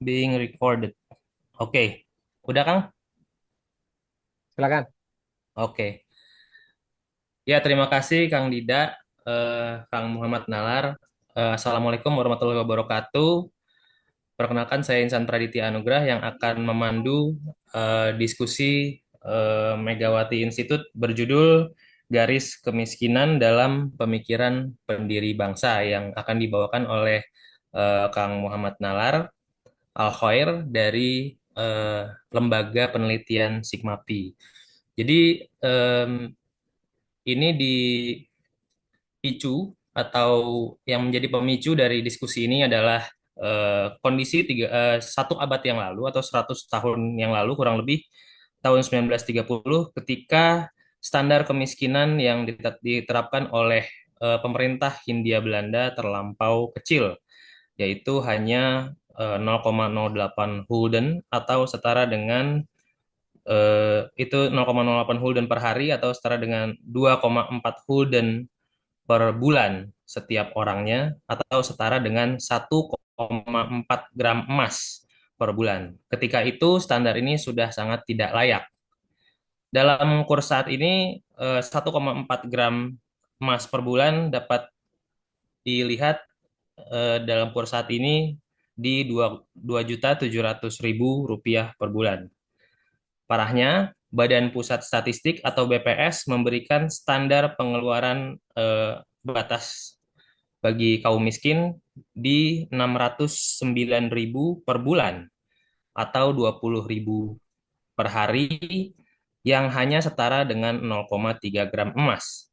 Being recorded. Oke. Udah, Kang? Silakan. Oke. Ya, terima kasih Kang Dida, Kang Muhammad Nalar. Assalamualaikum warahmatullahi wabarakatuh. Perkenalkan, saya Insan Praditya Anugrah yang akan memandu diskusi Megawati Institute berjudul Garis Kemiskinan dalam Pemikiran Pendiri Bangsa yang akan dibawakan oleh Kang Muhammad Nalar Al-Khair dari Lembaga Penelitian Sigmapi. Jadi ini dipicu atau yang menjadi pemicu dari diskusi ini adalah kondisi satu abad yang lalu atau 100 tahun yang lalu kurang lebih tahun 1930 ketika standar kemiskinan yang diterapkan oleh pemerintah Hindia Belanda terlampau kecil, yaitu hanya 0,08 Gulden atau setara dengan itu 0,08 Gulden per hari atau setara dengan 2,4 Gulden per bulan setiap orangnya atau setara dengan 1,4 gram emas per bulan. Ketika itu standar ini sudah sangat tidak layak. Dalam kurs saat ini 1,4 gram emas per bulan dapat dilihat dalam kurs saat ini di 2.700.000 rupiah per bulan. Parahnya, Badan Pusat Statistik atau BPS memberikan standar pengeluaran batas bagi kaum miskin di 609.000 per bulan atau 20.000 per hari yang hanya setara dengan 0,3 gram emas.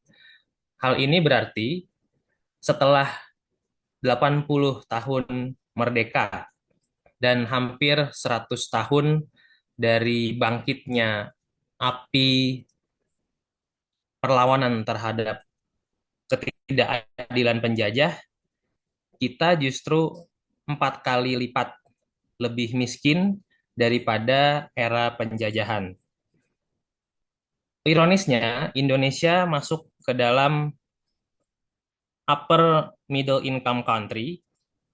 Hal ini berarti setelah 80 tahun merdeka dan hampir 100 tahun dari bangkitnya api perlawanan terhadap ketidakadilan penjajah, kita justru 4 kali lipat lebih miskin daripada era penjajahan. Ironisnya, Indonesia masuk ke dalam upper middle income country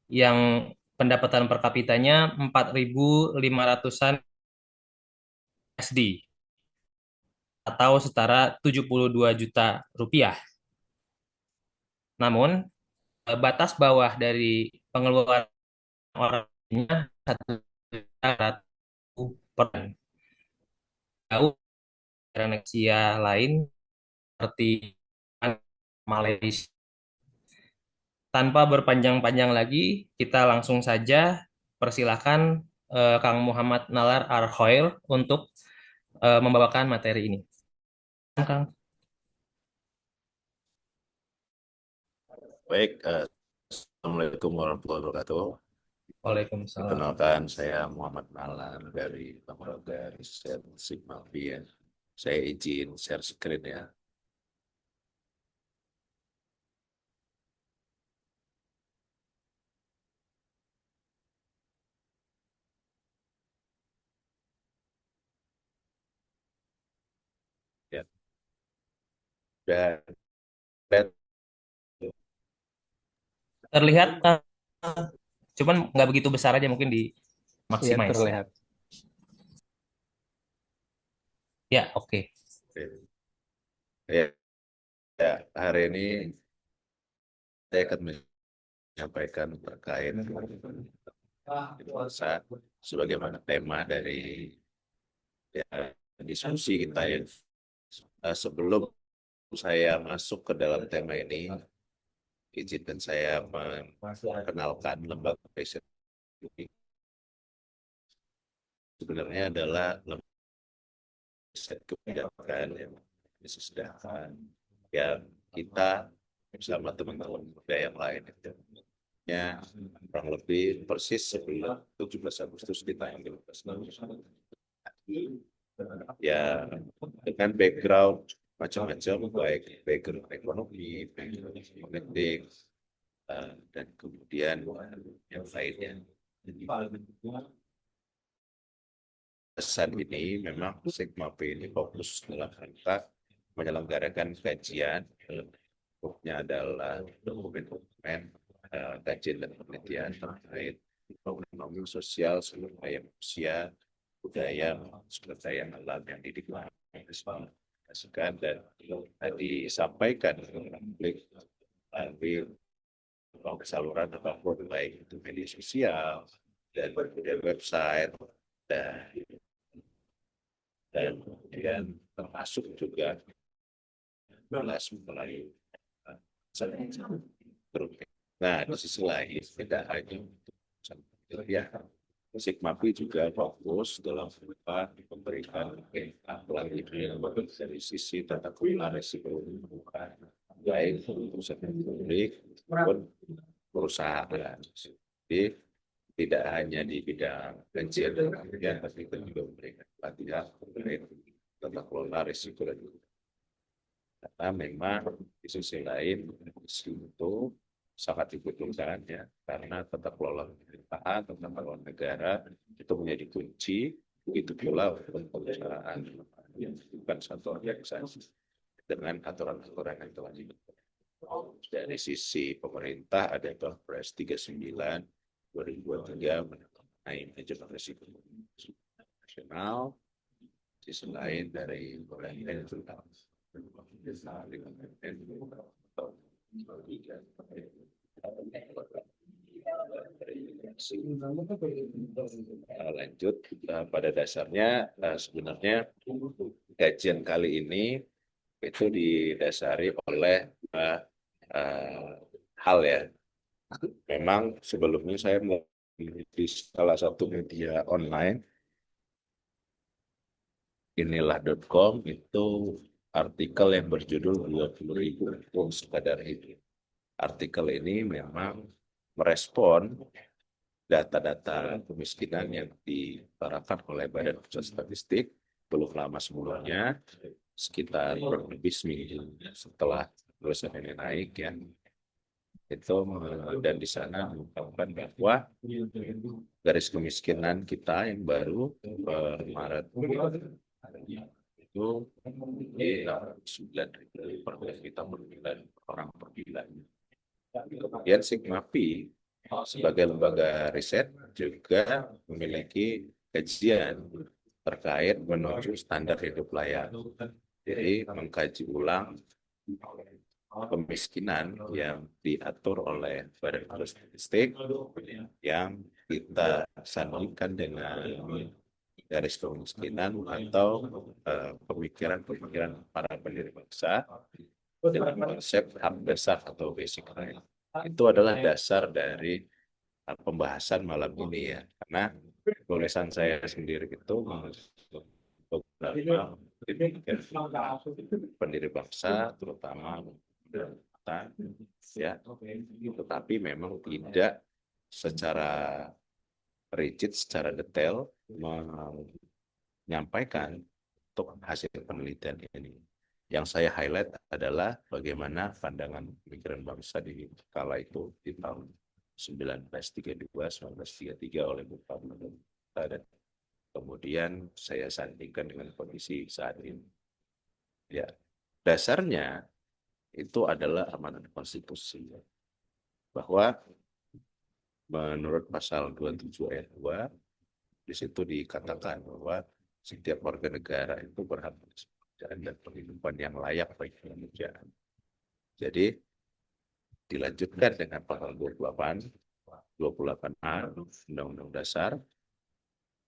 yang pendapatan per kapitanya 4.500-an USD atau setara 72 juta rupiah. Namun, batas bawah dari pengeluaran orangnya 1 juta jauh dari negara lain seperti Malaysia. Tanpa berpanjang-panjang lagi, kita langsung saja persilahkan Kang Muhammad Nalar Ar-Khair untuk membawakan materi ini. Kang. Baik, Assalamualaikum warahmatullahi wabarakatuh. Waalaikumsalam. Perkenalkan, saya Muhammad Nalan dari Lembaga Riset Sigmapi ya. Saya izin share screen ya. Ya, dan dan- Terlihat, cuman nggak begitu besar aja mungkin di Iya, maximize. terlihat. Ya, oke. ya, ya, hari ini saya akan menyampaikan terkait dewasa sebagaimana tema dari ya, diskusi kita ya. Sebelum saya masuk ke dalam tema ini, izinkan saya memperkenalkan lembaga riset ini. Sebenarnya adalah lembaga riset kebijakan yang disesuaikan yang kita bersama teman-teman muda yang lain itu ya kurang lebih persis sebelum 17 Agustus kita yang 15 ya dengan background macam-macam baik background ekonomi, background politik, dan kemudian yang lainnya. Pesan ini memang Sigma P ini fokus dalam rangka menyelenggarakan kajian, bentuknya adalah dokumen-dokumen kajian dan penelitian terkait ekonomi sosial sumber daya manusia, budaya, sumber daya alam yang dideklarasikan dan disampaikan ke publik melalui saluran apapun, baik itu media sosial dan website dan kemudian termasuk juga melalui grup. Nah, di sisi lain tidak hanya ya, Sigmapi juga fokus dalam memberikan pelatihan dari sisi tata kelola risiko baik untuk sektor publik maupun perusahaan. Jadi tidak hanya di bidang kajian dan penelitian, tapi kita juga memberikan pelatihan mengenai tata kelola risiko dan karena memang di sisi lain itu sangat dibutuhkan ya, karena tata kelola pemerintahan, tata kelola negara itu menjadi kunci, itu pula untuk perusahaan yang bukan satu organisasi dengan aturan-aturan yang telah dibentuk. Dari sisi pemerintah ada Perpres 39 2023 mengenai manajemen risiko nasional, sisi lain dari pemerintah lanjut pada dasarnya sebenarnya kajian kali ini itu didasari oleh hal ya. Memang sebelumnya saya mau di salah satu media online inilah.com itu artikel yang berjudul 20.000 untuk sekadar itu. Artikel ini memang merespon data-data kemiskinan yang diutarakan oleh Badan Pusat Statistik belum lama sebelumnya, sekitar kurang lebih seminggu setelah tulisan ini naik ya. Itu dan di sana mengungkapkan bahwa garis kemiskinan kita yang baru Maret itu di 9.000 per kita per orang per bulan. Kemudian Sigmapi sebagai lembaga riset juga memiliki kajian terkait menuju standar hidup layak. Jadi mengkaji ulang kemiskinan yang diatur oleh Badan Pusat Statistik yang kita sandingkan dengan garis kemiskinan atau pemikiran-pemikiran para pendiri bangsa dengan konsep hak dasar atau basic right. Itu adalah dasar dari pembahasan malam ini ya, karena tulisan saya sendiri itu beberapa pendiri bangsa terutama ya, tetapi memang tidak secara rigid, secara detail menyampaikan untuk hasil penelitian ini. Yang saya highlight adalah bagaimana pandangan pemikiran bangsa di kala itu di tahun 1932-1933 oleh Bung Karno dan kemudian saya sandingkan dengan kondisi saat ini. Ya, dasarnya itu adalah amanat konstitusi bahwa menurut pasal 27 ayat 2 di situ dikatakan bahwa setiap warga negara itu berhak dan penghidupan yang layak bagi kemanusiaan. Jadi dilanjutkan dengan pasal 28A Undang-Undang Dasar,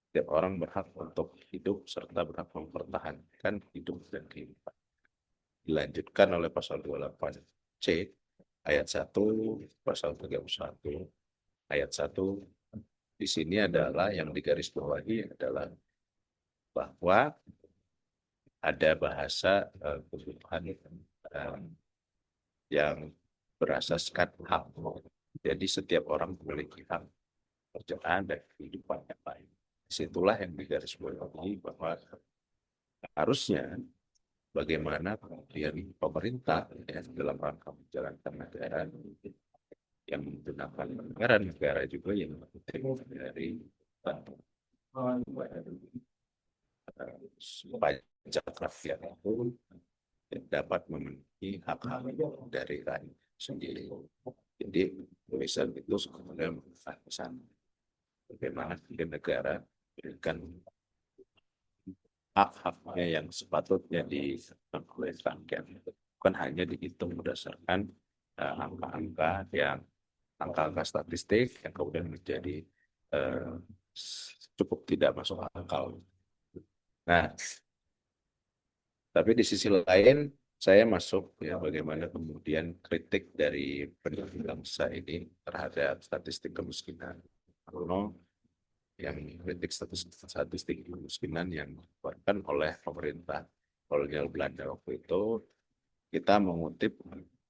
setiap orang berhak untuk hidup serta berhak mempertahankan hidup dan kehidupan. Dilanjutkan oleh pasal 28C ayat 1, pasal 31 ayat 1. Di sini adalah yang digarisbawahi adalah bahwa ada bahasa kebutuhan yang berasaskan hak. Jadi setiap orang memiliki hak pekerjaan dan kehidupan yang lain. Disitulah yang digarisbawahi bahwa harusnya bagaimana kemudian pemerintah ya, dalam rangka menjalankan negara yang menggunakan negara juga yang dari pajak rakyat itu dapat memenuhi hak-hak dari rakyat sendiri. Jadi tulisan itu sebenarnya pesan bagaimana kemudian negara berikan hak-haknya yang sepatutnya dilakukan oleh rakyat. Bukan hanya dihitung berdasarkan angka-angka yang angka-angka statistik yang kemudian menjadi eh, cukup tidak masuk akal. Nah, tapi di sisi lain saya masuk ya bagaimana kemudian kritik dari penduduk bangsa ini terhadap statistik kemiskinan. Karena yang kritik statistik kemiskinan yang dikeluarkan oleh pemerintah kolonial Belanda waktu itu, kita mengutip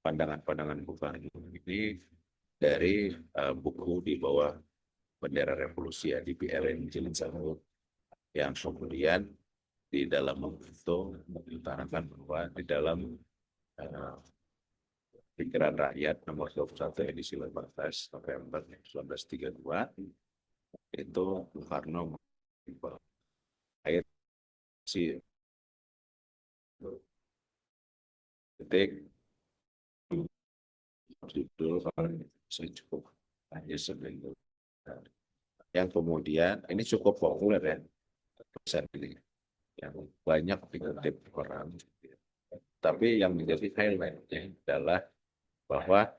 pandangan-pandangan Bung Karno ini dari buku di bawah bendera revolusi ya, DPR yang Jilid Sanggup, yang kemudian di dalam buku itu mengutarakan bahwa di dalam uh, pikiran rakyat nomor 21 edisi 18 November 1932 itu Bung Karno air si detik judul saya cukup hanya seminggu, yang kemudian ini cukup populer ya tulisan ini yang banyak dikutip orang, tapi yang menjadi highlightnya adalah bahwa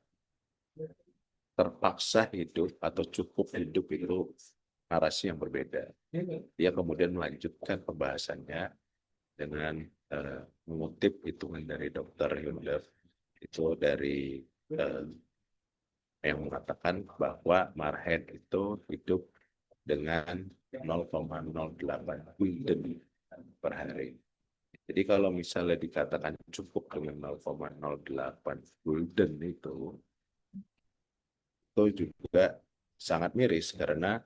terpaksa hidup atau cukup hidup itu narasi yang berbeda. Dia kemudian melanjutkan pembahasannya dengan mengutip hitungan dari Dr. Yundef itu dari uh, yang mengatakan bahwa Marhen itu hidup dengan 0,08 gulden per hari. Jadi kalau misalnya dikatakan cukup dengan 0,08 gulden itu juga sangat miris karena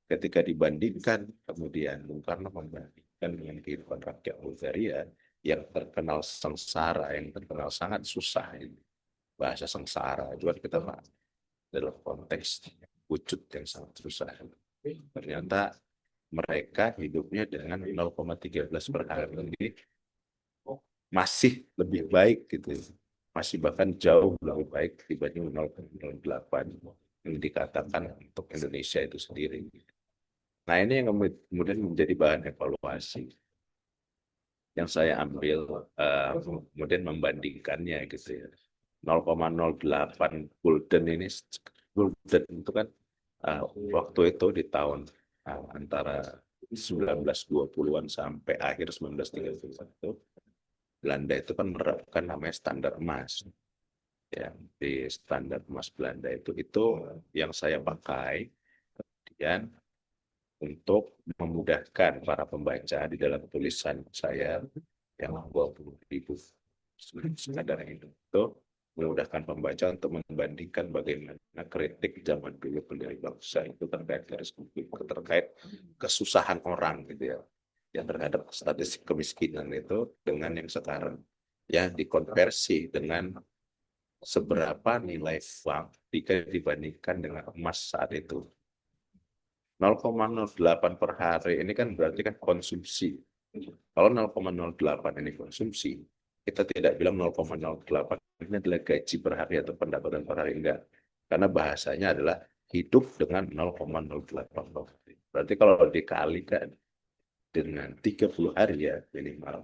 ketika dibandingkan kemudian Bung Karno membandingkan dengan kehidupan rakyat Bulgaria yang terkenal sengsara, yang terkenal sangat susah ini. Bahasa sengsara juga kita bahas dalam konteks wujud yang sangat susah. Ternyata mereka hidupnya dengan 0,13 per hari masih lebih baik gitu. Masih bahkan jauh lebih baik dibanding 0,08 yang dikatakan untuk Indonesia itu sendiri. Nah, ini yang kemudian menjadi bahan evaluasi yang saya ambil, kemudian membandingkannya gitu ya. 0,08 gulden ini, gulden itu kan waktu itu di tahun antara 1920-an sampai akhir 1931, Belanda itu kan menerapkan namanya standar emas. Ya, di standar emas Belanda itu yang saya pakai kemudian untuk memudahkan para pembaca di dalam tulisan saya yang 20.000 sekadar itu memudahkan pembaca untuk membandingkan bagaimana kritik zaman dulu pendiri bangsa itu terkait kesusahan orang gitu ya, yang terhadap statistik kemiskinan itu dengan yang sekarang ya, dikonversi dengan seberapa nilai uang jika dibandingkan dengan emas saat itu. 0,08 per hari ini kan berarti kan konsumsi. Kalau 0,08 ini konsumsi, kita tidak bilang 0,08 ini adalah gaji per hari atau pendapatan per hari, enggak. Karena bahasanya adalah hidup dengan 0,08 per hari. Berarti kalau dikalikan dengan 30 hari ya minimal,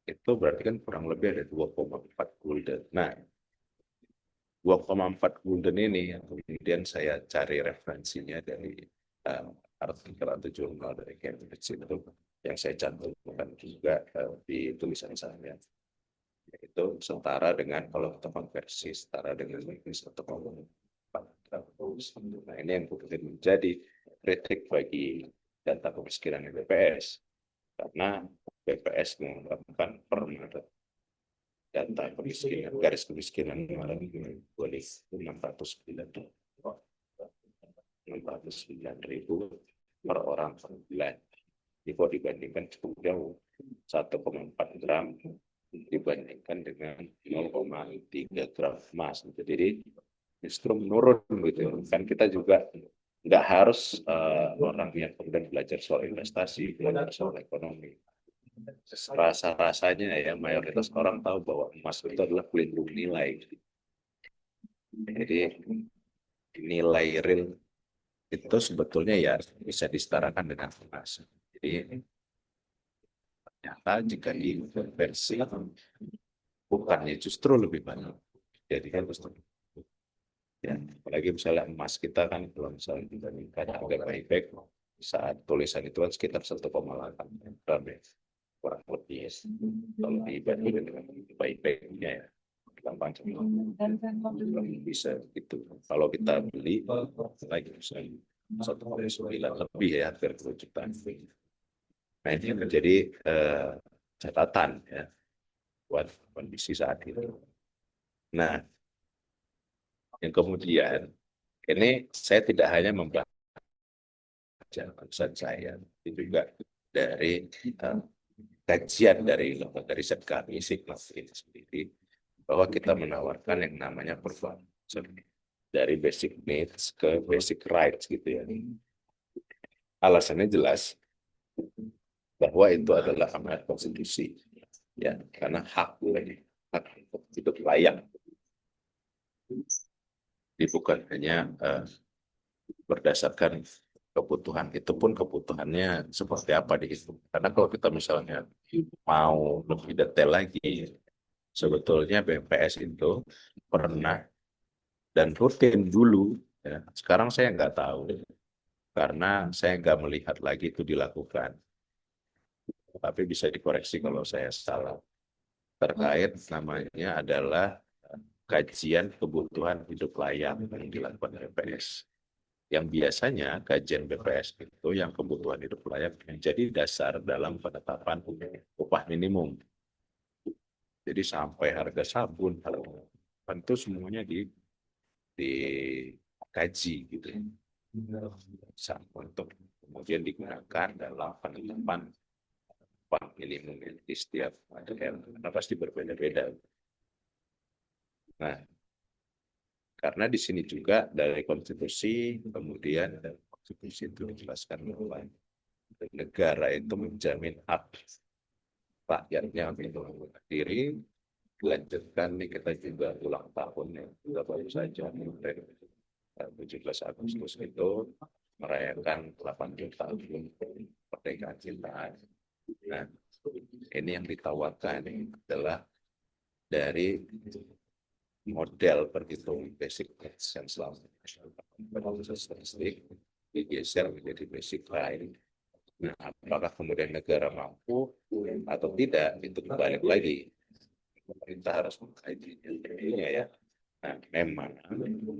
itu berarti kan kurang lebih ada 2,4 gulden. Nah, 2,4 gulden ini yang kemudian saya cari referensinya dari artikel atau jurnal dari Cambridge itu yang saya cantumkan juga di tulisan saya, yaitu setara dengan kalau kita konversi setara dengan 1,4. Nah, ini yang kemudian menjadi kritik bagi data kemiskinan BPS, karena BPS mengungkapkan per data kemiskinan, garis kemiskinan kemarin 609.000 per orang per bulan. Jika dibandingkan cukup jauh, 1,4 gram dibandingkan dengan 0,3 gram emas. Jadi justru menurun gitu. Kan kita juga nggak harus orang yang kemudian belajar soal investasi, belajar soal ekonomi. Rasa-rasanya ya mayoritas orang tahu bahwa emas itu adalah pelindung nilai. Jadi nilai real itu sebetulnya ya bisa disetarakan dengan emas. Jadi ternyata jika dikonversi bukannya justru lebih banyak. Jadi harus ya, apalagi misalnya emas kita kan kalau misalnya dibandingkan harga buyback saat tulisan itu kan sekitar 1,8 gram ya, kurang lebih ya. Kalau dibandingkan dengan buybacknya ya, gampang bisa gitu. Kalau kita beli lagi misalnya 1,9 lebih ya, hampir 2 juta. Nah ini menjadi catatan ya buat kondisi saat itu. Nah, yang kemudian ini saya tidak hanya membaca pesan saya, itu juga dari kajian dari lembaga riset kami Sigmas ini sendiri, bahwa kita menawarkan yang namanya performance dari basic needs ke basic rights gitu ya. Alasannya jelas bahwa itu adalah amanat konstitusi ya, karena hak untuk hidup layak. Jadi bukan hanya berdasarkan kebutuhan, itu pun kebutuhannya seperti apa dihitung. Karena kalau kita misalnya mau lebih detail lagi, sebetulnya BPS itu pernah dan rutin dulu, ya. Sekarang saya nggak tahu karena saya nggak melihat lagi itu dilakukan. Tapi bisa dikoreksi kalau saya salah. Terkait namanya adalah kajian kebutuhan hidup layak yang dilakukan BPS. Yang biasanya kajian BPS itu yang kebutuhan hidup layak menjadi dasar dalam penetapan upah minimum. Jadi sampai harga sabun, tentu semuanya dikaji gitu. Untuk kemudian digunakan dalam penetapan upah minimum di setiap daerah. Karena pasti berbeda-beda. Nah, karena di sini juga dari konstitusi, kemudian dari konstitusi itu dijelaskan bahwa negara itu menjamin hak rakyatnya untuk menggunakan diri. Dilanjutkan nih kita juga ulang tahun ya, kita baru saja kemarin 17 Agustus itu merayakan 80 tahun kemerdekaan kita. Nah, ini yang ditawarkan ini adalah dari model perhitungan basic needs yang selama statistik digeser menjadi basic right. Nah, apakah kemudian negara mampu atau tidak, itu kembali lagi pemerintah harus mengkajinya ya. Nah, memang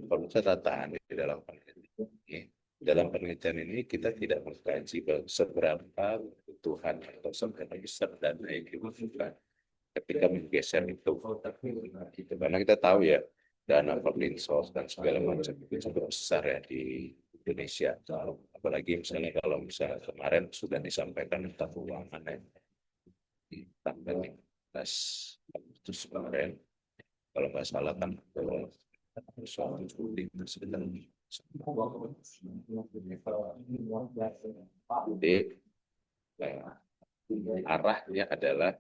perlu catatan di dalam penelitian ini. Dalam penelitian ini kita tidak mengkaji seberapa kebutuhan atau seberapa besar dana yang dibutuhkan ketika menggeser itu. Karena kita tahu ya dana perlinsos dan segala macam itu cukup besar ya di Indonesia. Apalagi misalnya kalau misalnya kemarin sudah disampaikan tentang keuangan ya, di tanggal 15 Agustus kemarin kalau nggak salah kan soal cuti sedang jadi arahnya adalah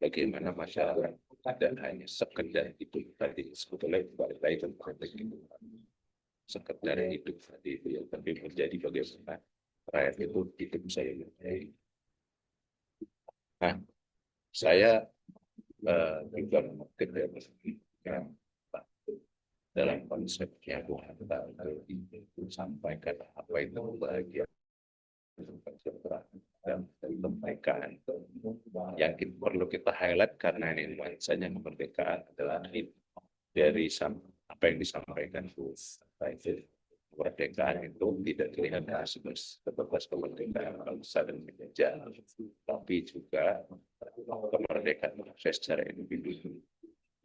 bagaimana masyarakat tidak hanya sekedar hidup tadi sebetulnya balik lagi tentang sekedar hidup tadi itu ya, tapi menjadi bagaimana rakyat itu hidup saya. Nah, saya juga mungkin ya, dalam konsepnya Bung Hatta sampaikan apa itu bahagia dan kemerdekaan yang perlu kita highlight karena ini nuansanya kemerdekaan adalah dari apa yang disampaikan Bu itu kemerdekaan itu tidak dilihat sebatas kemerdekaan bangsa dan menjajah, tapi juga kemerdekaan secara individu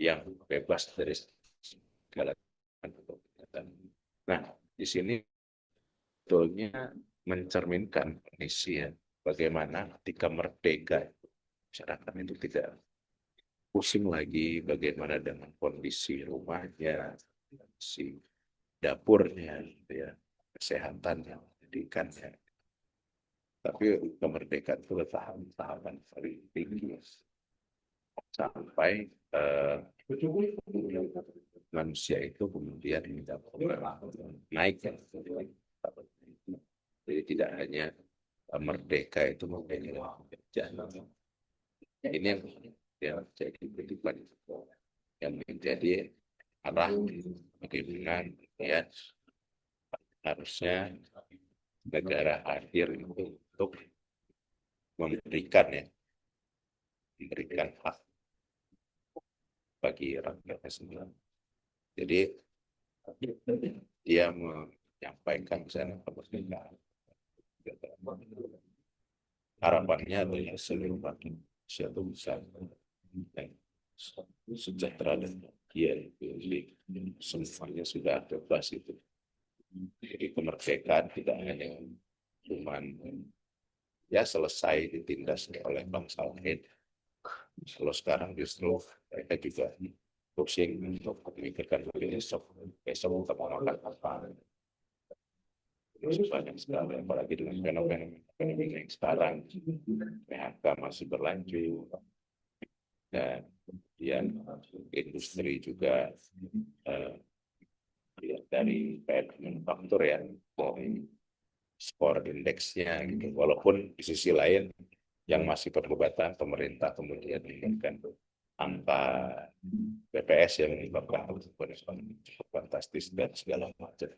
yang bebas dari segala kegiatan. Nah, di sini sebetulnya mencerminkan kondisi ya, bagaimana ketika merdeka masyarakat itu tidak pusing lagi bagaimana dengan kondisi rumahnya, kondisi dapurnya, gitu ya, kesehatannya, pendidikannya. Tapi kemerdekaan itu tahapan paling tinggi sampai manusia itu kemudian naik Jadi tidak hanya merdeka itu mempunyai jangan. Ini yang jadi kehidupan yang menjadi arah bagaimana ya harusnya negara hadir itu untuk memberikan hak bagi rakyatnya sendiri. Jadi dia menyampaikan misalnya kemerdekaan. Harapannya adalah seluruh rakyat Indonesia itu bisa sejahtera dan bahagia. Jadi semuanya sudah bebas itu. Jadi kemerdekaan tidak hanya cuman ya selesai ditindas oleh bangsa lain. Kalau sekarang justru mereka juga pusing untuk memikirkan besok kita mau makan apa. Banyak sekali, apalagi dengan fenomena yang sekarang PHK masih berlanjut dan kemudian industri juga dari manufaktur ya dari skor indeksnya gitu. Walaupun di sisi lain yang masih perdebatan pemerintah kemudian menginginkan angka BPS yang menyebabkan pertumbuhan cukup fantastis dan segala macam.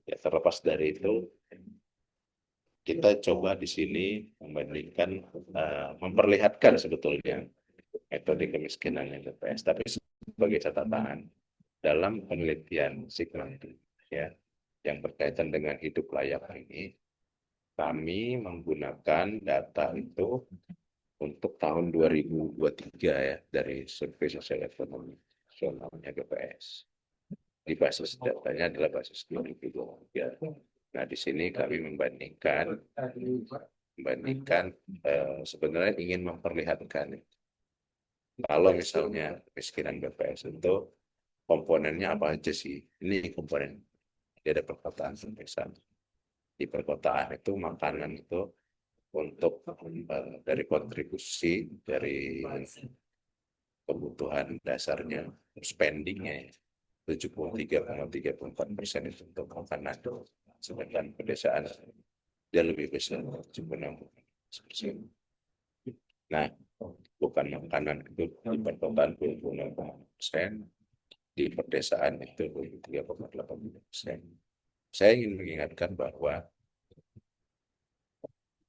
Ya terlepas dari itu, kita coba di sini membandingkan, memperlihatkan sebetulnya metode kemiskinan yang BPS, tapi sebagai catatan dalam penelitian Sigmund ya yang berkaitan dengan hidup layak ini, kami menggunakan data itu untuk tahun 2023 ya dari survei sosial ekonomi nasionalnya BPS. Di basis datanya adalah basis 2023. Nah, di sini kami membandingkan sebenarnya ingin memperlihatkan kalau misalnya kemiskinan BPS itu komponennya apa aja sih? Ini komponen. Dia ada perkotaan sampai sana. Di perkotaan itu makanan itu untuk dari kontribusi dari kebutuhan dasarnya, spendingnya 73,34% itu untuk makanan, sedangkan pedesaan dia lebih besar 76%. Nah, bukan makanan itu di perkotaan 26%, di pedesaan itu 23,8%. Saya ingin mengingatkan bahwa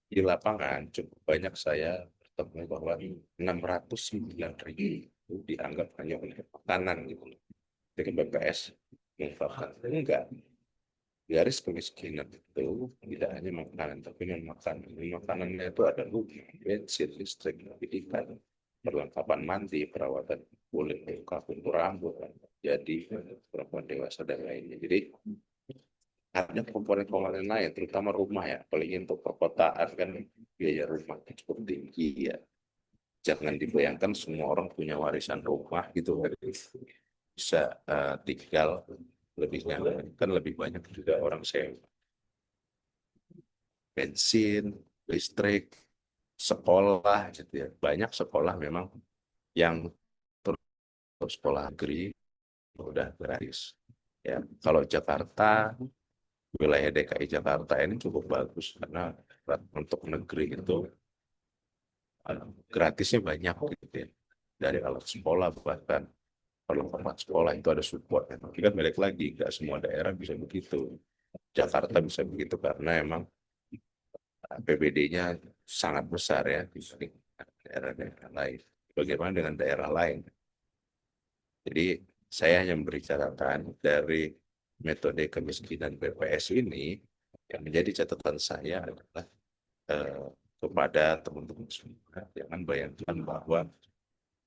di lapangan cukup banyak saya bertemu bahwa 609.000 itu dianggap hanya oleh makanan gitu. Dengan BPS mengungkapkan enggak, garis kemiskinan itu tidak hanya makanan tapi non makanan. Makanannya itu ada rumah, bensin, listrik, pendidikan, perlengkapan mandi, perawatan kulit, muka, kumpul rambut, jadi perempuan dewasa dan lainnya. Jadi ada komponen-komponen lain, terutama rumah ya. Apalagi untuk perkotaan kan biaya rumah cukup tinggi ya. Jangan dibayangkan semua orang punya warisan rumah gitu kan. Bisa tinggal lebih nyaman. Kan lebih banyak juga orang sewa bensin, listrik, sekolah gitu ya. Banyak sekolah memang yang untuk sekolah negeri udah gratis. Ya, kalau Jakarta, wilayah DKI Jakarta ini cukup bagus karena untuk negeri itu gratisnya banyak gitu ya. Dari alat sekolah bahkan perlengkapan sekolah itu ada support. Tapi kan balik lagi, nggak semua daerah bisa begitu. Jakarta bisa begitu karena emang APBD-nya sangat besar ya dibanding daerah-daerah lain. Bagaimana dengan daerah lain? Jadi saya hanya memberi catatan dari metode kemiskinan BPS ini yang menjadi catatan saya adalah eh, kepada teman-teman semua jangan bayangkan bahwa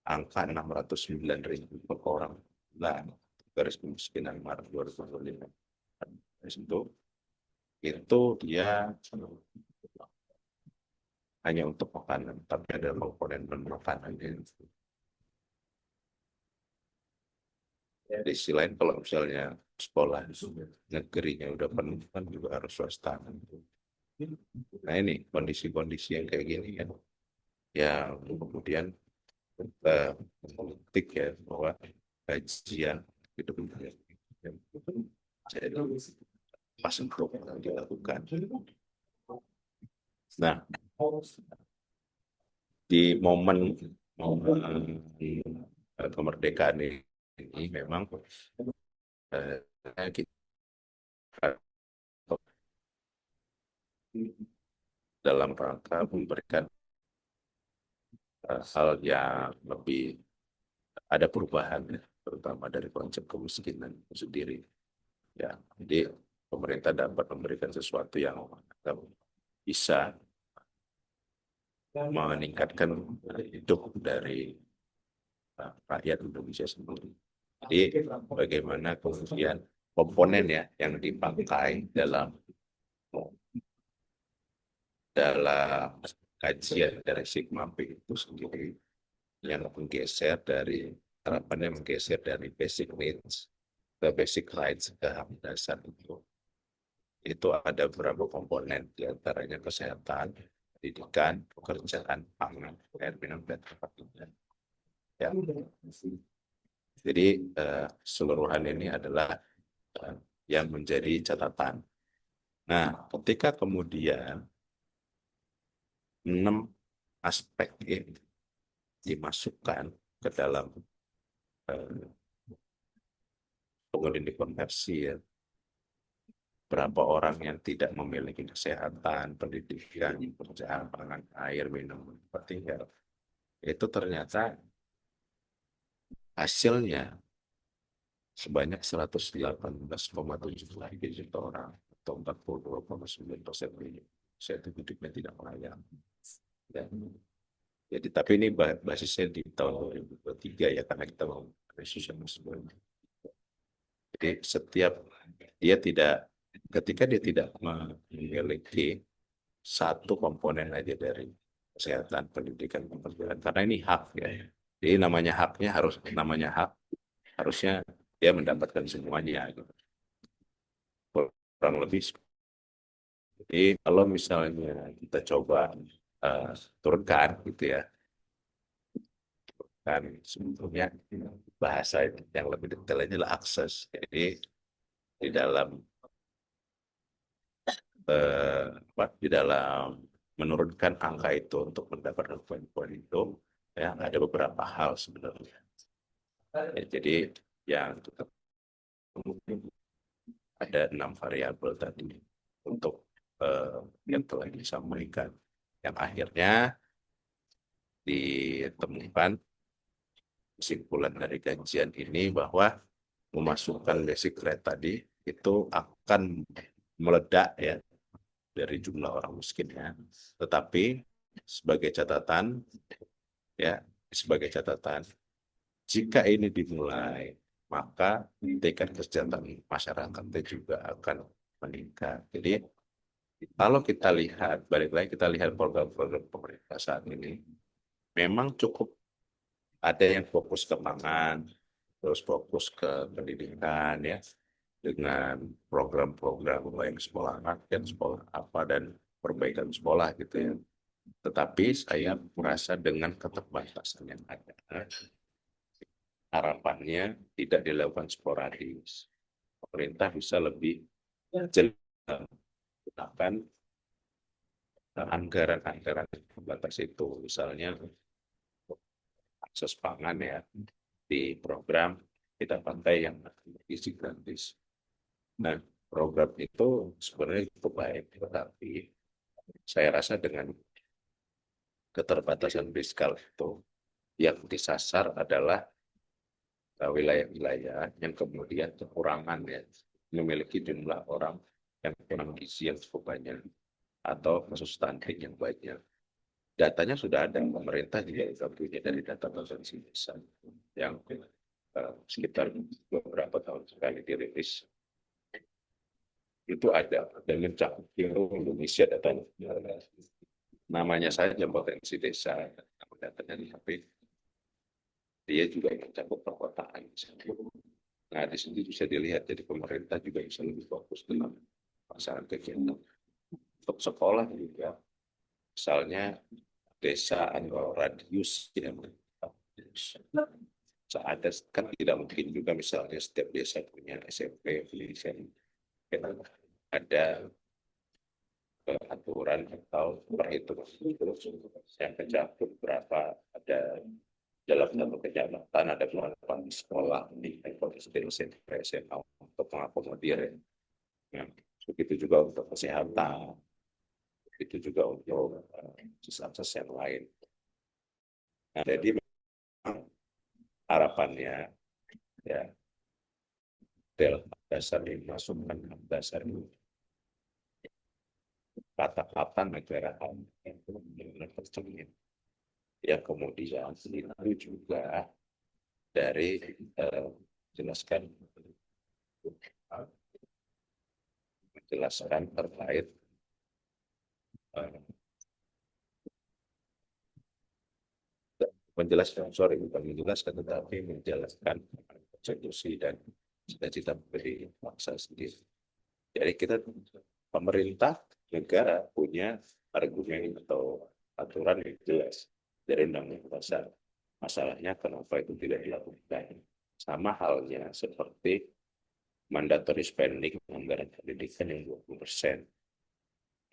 angka 609.000 per orang lah garis kemiskinan Maret 2025 itu dia hanya untuk makanan tapi ada komponen non makanan. Di sisi lain kalau misalnya sekolah negerinya udah penuh kan juga harus swasta. Nah ini kondisi-kondisi yang kayak gini kan ya kemudian kita politik ya bahwa kajian itu jadi pas untuk dilakukan. Nah, di momen momen kemerdekaan ini memang kita dalam rangka memberikan hal yang lebih ada perubahan, ya, terutama dari konsep kemiskinan itu sendiri. Ya, jadi pemerintah dapat memberikan sesuatu yang bisa meningkatkan hidup dari rakyat Indonesia sendiri. Jadi bagaimana kemudian komponen ya yang dipakai dalam kajian dari Sigma P itu sendiri yang menggeser dari harapannya menggeser dari basic needs ke basic rights ke hak dasar itu ada beberapa komponen diantaranya kesehatan, pendidikan, pekerjaan, pangan, air minum dan tempat tinggal. Ya. Jadi seluruhan ini adalah eh, yang menjadi catatan. Nah, ketika kemudian 6 aspek ini dimasukkan ke dalam eh, kemudian dikonversi ya, berapa orang yang tidak memiliki kesehatan, pendidikan, pekerjaan, pangan, air, minum, tempat tinggal, itu ternyata hasilnya sebanyak 118,7 juta orang atau 42,9% itu hidupnya tidak layak. Dan, jadi tapi ini basisnya di tahun 2023 ya karena kita mau resolusi sebelumnya. Jadi setiap dia tidak ketika dia tidak memiliki satu komponen aja dari kesehatan, pendidikan, pekerjaan karena ini hak ya. Jadi namanya hak harusnya dia mendapatkan semuanya gitu. Kurang lebih. Jadi kalau misalnya kita coba turunkan gitu ya, kan sebetulnya bahasa yang lebih detailnya adalah akses. Jadi di dalam di dalam menurunkan angka itu untuk mendapatkan poin-poin itu ya ada beberapa hal sebenarnya. Ya, jadi yang ada 6 variabel tadi untuk yang telah disampaikan. Yang akhirnya ditemukan kesimpulan dari kajian ini bahwa memasukkan basic rate tadi itu akan meledak ya dari jumlah orang miskinnya. Tetapi sebagai catatan ya sebagai catatan jika ini dimulai maka tingkat kesejahteraan masyarakat juga akan meningkat. Jadi kalau kita lihat, balik lagi kita lihat program-program pemerintah saat ini, memang cukup ada yang fokus ke pangan, terus fokus ke pendidikan ya, dengan program-program baik sekolah rakyat, sekolah apa, dan perbaikan sekolah gitu ya. Tetapi saya merasa dengan keterbatasan yang ada, harapannya tidak dilakukan sporadis. Pemerintah bisa lebih jelas menggunakan anggaran-anggaran terbatas itu, misalnya akses pangan ya di program kita pantai yang gizi gratis. Nah, program itu sebenarnya cukup baik, tetapi saya rasa dengan keterbatasan fiskal itu yang disasar adalah wilayah-wilayah yang kemudian kekurangan ya memiliki jumlah orang yang kurang gizi yang cukup banyak atau kasus stunting yang banyak. Datanya sudah ada, pemerintah juga sudah punya dari data provinsi desa yang sekitar beberapa tahun sekali dirilis. Itu ada dan mencakup seluruh Indonesia datanya. Namanya saja potensi desa, datanya tapi dia juga mencakup perkotaan. Nah, di sini bisa dilihat, jadi pemerintah juga bisa lebih fokus dalam pelaksanaan kegiatan. Untuk sekolah juga, misalnya desa atau radius yang ada kan tidak mungkin juga misalnya setiap desa punya SMP, ada aturan atau perhitungan terus yang mencakup berapa ada dalam satu kecamatan ada berapa sekolah di level SD, SMP, SMA untuk mengakomodir. Ya. Begitu juga untuk kesehatan, begitu juga untuk akses yang lain. Nah, jadi memang harapannya ya dalam dasar ini masukkan dasar ini kata-kata negara yang benar-benar tercermin. Yang kemudian itu juga dari jelaskan menjelaskan terkait eh, menjelaskan sorry bukan menjelaskan tetapi menjelaskan konstitusi dan cita-cita beri bangsa sendiri. Jadi kita pemerintah negara punya argumen atau aturan yang jelas dari undang-undang dasar. Masalahnya kenapa itu tidak dilakukan? Sama halnya seperti mandatory spending anggaran pendidikan yang 20%.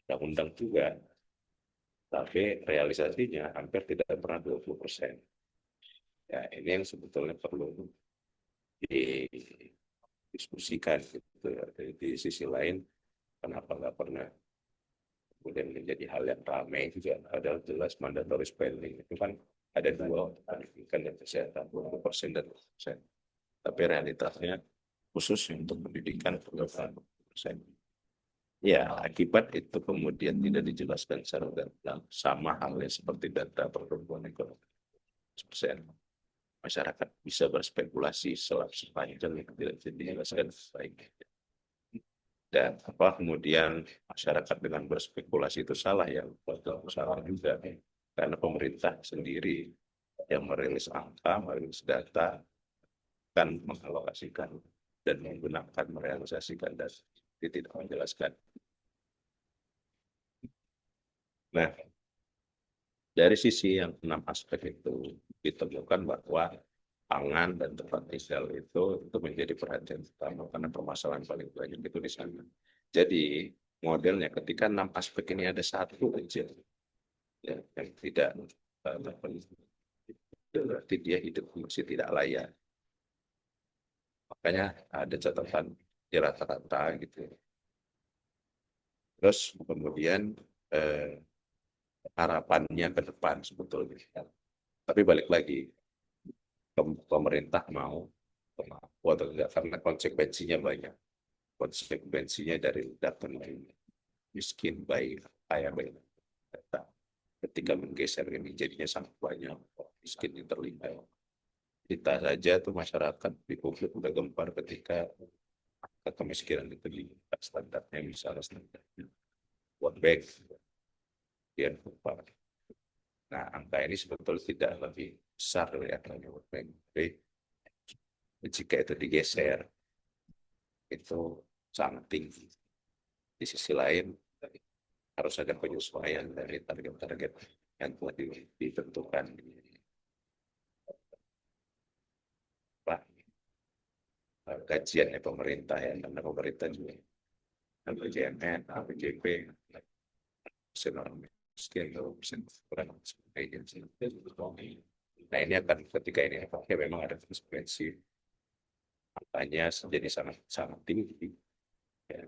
Undang-undang juga, tapi realisasinya hampir tidak pernah 20%. Ya, ini yang sebetulnya perlu didiskusikan gitu. Di sisi lain, kenapa nggak pernah kemudian menjadi hal yang ramai juga adalah jelas mandatory spending itu kan ada dua pendidikan dan kesehatan 20% dan 20%. Tapi realitasnya khusus untuk pendidikan 20%. Ya, akibat itu kemudian tidak dijelaskan secara gamblang sama halnya seperti data pertumbuhan ekonomi 100%. Masyarakat bisa berspekulasi sepanjang yang tidak dijelaskan baik. Dan apa kemudian masyarakat dengan berspekulasi itu salah ya, salah juga karena pemerintah sendiri yang merilis angka, merilis data, kan mengalokasikan dan menggunakan merealisasikan dan tidak menjelaskan. Nah, dari sisi yang 6 aspek itu ditemukan bahwa pangan dan tempat tinggal itu menjadi perhatian utama karena permasalahan paling banyak itu di sana. Jadi modelnya ketika 6 aspek ini ada satu aja ya, yang tidak berarti dia hidup masih tidak layak. Makanya ada catatan di rata-rata gitu. Terus kemudian eh, harapannya ke depan sebetulnya. Tapi balik lagi, pemerintah mau atau enggak karena konsekuensinya banyak. Konsekuensinya dari ledakan miskin baik kaya baik. Ketika menggeser ini jadinya sangat banyak miskin yang terlibat. Kita saja tuh masyarakat di publik udah gempar ketika kemiskinan itu di standarnya misalnya standarnya World Bank dia gempar. Nah angka ini sebetulnya tidak lebih besar ya dari World Bank. Tapi jika itu digeser itu sangat tinggi. Di sisi lain harus ada penyesuaian dari target-target yang telah ditentukan di kajiannya pemerintah ya karena pemerintah juga LPJMN, APJP, nasional miskin, kurang sebagainya. Nah ini akan ketika ini ya memang ada konsekuensi makanya jadi sangat sangat tinggi. Ya.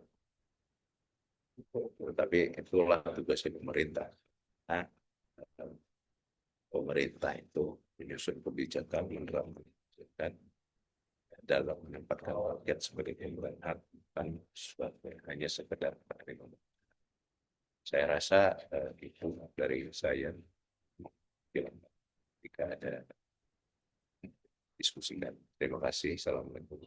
Tapi itulah tugasnya pemerintah. Nah, pemerintah itu menyusun kebijakan, menerapkan kebijakan dalam menempatkan rakyat sebagai pemberan bukan hanya sekedar penerima. Saya rasa itu dari saya jika ada diskusikan. Terima kasih. Assalamualaikum.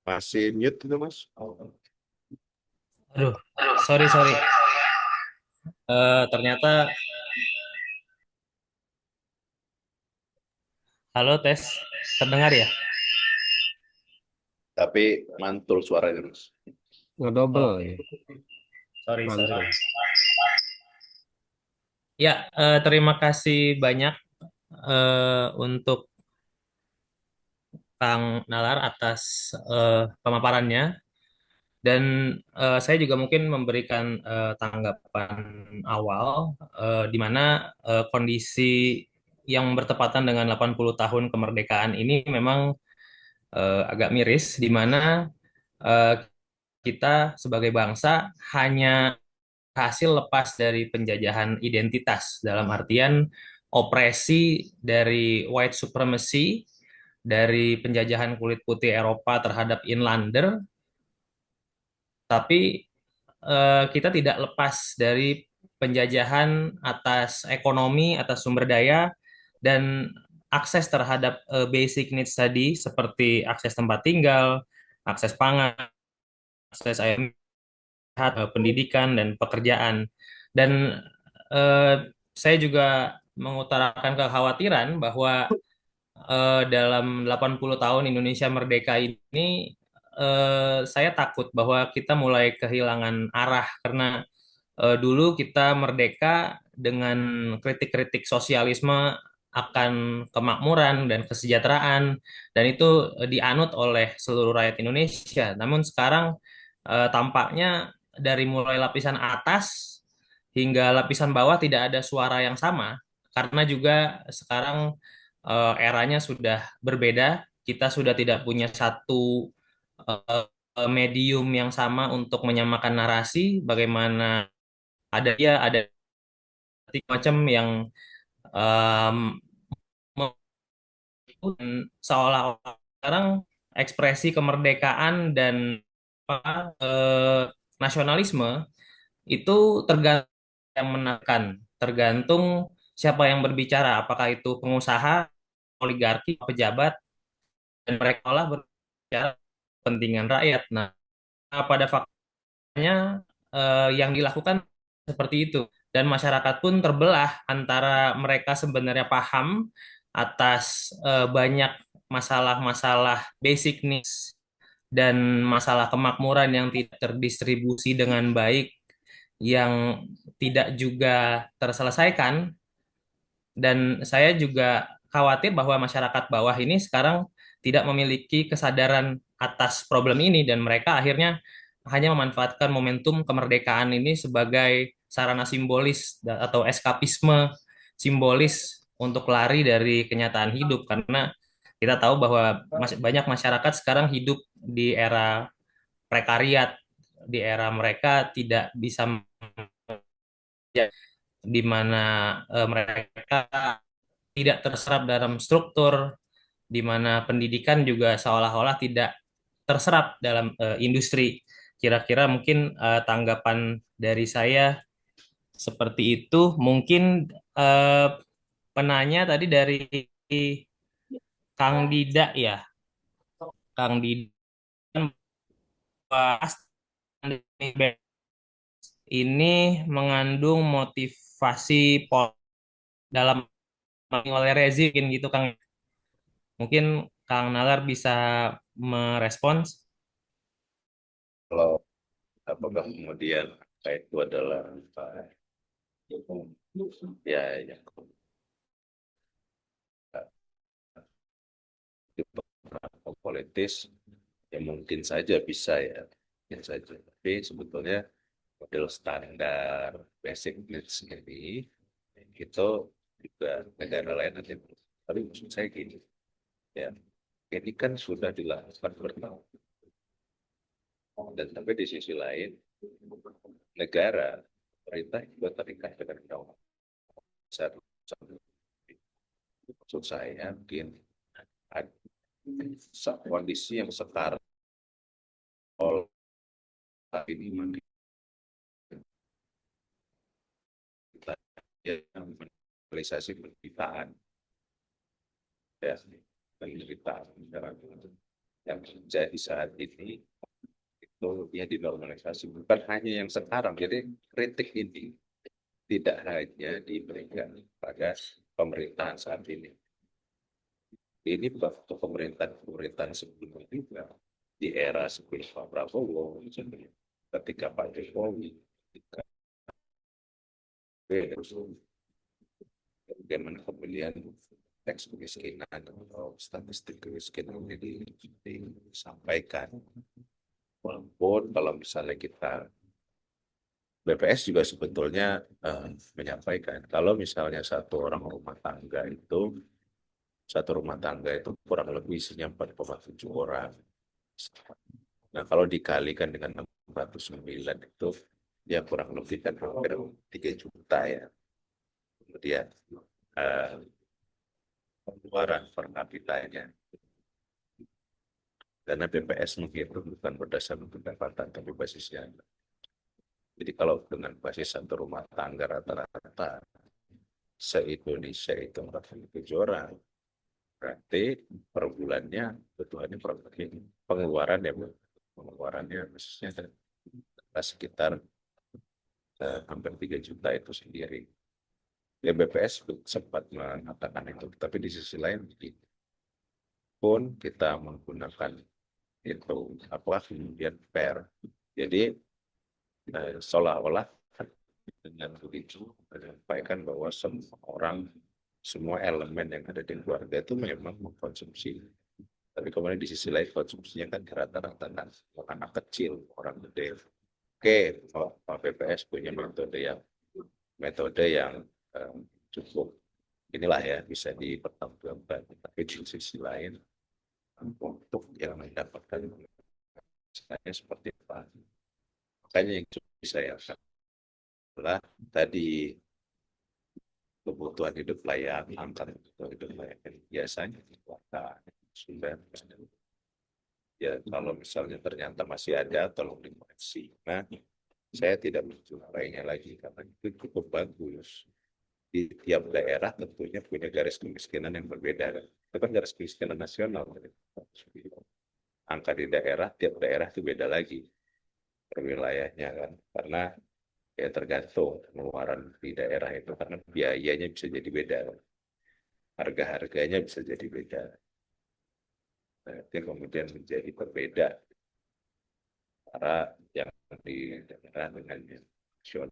Masih mute itu Mas? Aduh, sorry sorry. Ternyata halo tes, terdengar ya? Tapi mantul suaranya Mas. Ngedouble Oh, ya, sorry sorry. mantul. Ya, terima kasih banyak untuk Kang Nalar atas pemaparannya. Dan saya juga mungkin memberikan tanggapan awal di mana kondisi yang bertepatan dengan 80 tahun kemerdekaan ini memang agak miris, di mana eh, kita sebagai bangsa hanya hasil lepas dari penjajahan identitas, dalam artian opresi dari white supremacy, dari penjajahan kulit putih Eropa terhadap inlander, tapi kita tidak lepas dari penjajahan atas ekonomi, atas sumber daya, dan akses terhadap basic needs tadi, seperti akses tempat tinggal, akses pangan, akses air, pendidikan, dan pekerjaan. Dan eh, saya juga mengutarakan kekhawatiran bahwa dalam 80 tahun Indonesia merdeka ini, saya takut bahwa kita mulai kehilangan arah, karena dulu kita merdeka dengan kritik-kritik sosialisme akan kemakmuran dan kesejahteraan, dan itu dianut oleh seluruh rakyat Indonesia. Namun sekarang tampaknya dari mulai lapisan atas hingga lapisan bawah tidak ada suara yang sama, karena juga sekarang eranya sudah berbeda. Kita sudah tidak punya satu medium yang sama untuk menyamakan narasi. Bagaimana ada macam yang um, seolah-olah sekarang ekspresi kemerdekaan dan apa, nasionalisme itu tergantung yang menekan, tergantung siapa yang berbicara, apakah itu pengusaha, oligarki, pejabat, dan mereka olah berbicara kepentingan rakyat. Nah, pada faktanya yang dilakukan seperti itu, dan masyarakat pun terbelah antara mereka sebenarnya paham atas banyak masalah-masalah basic needs dan masalah kemakmuran yang tidak terdistribusi dengan baik, yang tidak juga terselesaikan. Dan saya juga khawatir bahwa masyarakat bawah ini sekarang tidak memiliki kesadaran atas problem ini, dan mereka akhirnya hanya memanfaatkan momentum kemerdekaan ini sebagai sarana simbolis atau eskapisme simbolis untuk lari dari kenyataan hidup, karena kita tahu bahwa banyak masyarakat sekarang hidup di era prekariat, di era mereka tidak bisa, di mana mereka tidak terserap dalam struktur, di mana pendidikan juga seolah-olah tidak terserap dalam industri. Kira-kira mungkin tanggapan dari saya seperti itu. Mungkin eh, penanya tadi dari Kang Dida ya, Kang Dida bahas ini mengandung motivasi dalam oleh rezim gitu Kang. Mungkin Kang Nalar bisa merespons. Kalau apakah kemudian itu adalah ya yang politis, ya mungkin saja bisa ya, mungkin saja. Tapi sebetulnya model standar basic needs ini itu juga negara lain ada. Tapi maksud saya gini, ya ini kan sudah dilakukan bertahun, dan tapi di sisi lain negara pemerintah juga terikat dengan undang-undang dasar. Maksud saya mungkin ada kondisi yang sekarang ini mungkin kita yang realisasi penderitaan, ya penderitaan yang terjadi saat ini itu ya dinormalisasi, bukan hanya yang sekarang. Jadi kritik ini tidak hanya diberikan pada pemerintahan saat ini. Ini waktu pemerintahan sebelumnya juga, di era sebelum Pak Prabowo, ketika Pak Jokowi, ketika bagaimana kemudian teks kemiskinan atau statistik kemiskinan ini disampaikan. Walaupun kalau misalnya kita BPS juga sebetulnya menyampaikan kalau misalnya satu rumah tangga itu kurang lebih isinya 4,7 orang. Nah, kalau dikalikan dengan 609 itu ya kurang lebih kan hampir 3 juta ya. Kemudian eh, pengeluaran per kapitanya. Karena BPS menghitung bukan berdasarkan pendapatan tapi basisnya. Jadi kalau dengan basis satu rumah tangga rata-rata se-Indonesia itu 47 orang, berarti per bulannya kebutuhannya pengeluaran ya Bu. Pengeluarannya khususnya sekitar hampir 3 juta itu sendiri. Ya BPS sempat mengatakan itu, tapi di sisi lain pun kita menggunakan itu apa kemudian fair. Jadi seolah-olah dengan begitu menyampaikan bahwa semua orang, semua elemen yang ada di keluarga itu memang mengkonsumsi. Tapi kemudian di sisi lain konsumsinya kan rata-rata kan anak kecil, orang gede. Oke, Pak BPS punya metode yang eh, cukup inilah ya bisa dipertanggungjawabkan. Tapi di sisi lain untuk yang mendapatkan saya seperti apa? Makanya yang bisa saya adalah tadi kebutuhan hidup layak, angka kebutuhan hidup layak. Biasanya sudah ya kalau misalnya ternyata masih ada, tolong dikoreksi. Nah, saya tidak menjumpai lagi karena itu cukup bagus. Di tiap daerah tentunya punya garis kemiskinan yang berbeda. Itu kan garis kemiskinan nasional. Angka di daerah, tiap daerah itu beda lagi per wilayahnya kan. Karena ya tergantung pengeluaran di daerah itu karena biayanya bisa jadi beda, harga-harganya bisa jadi beda. Nah, itu yang kemudian menjadi berbeda antara yang di daerah dengan yang nasional.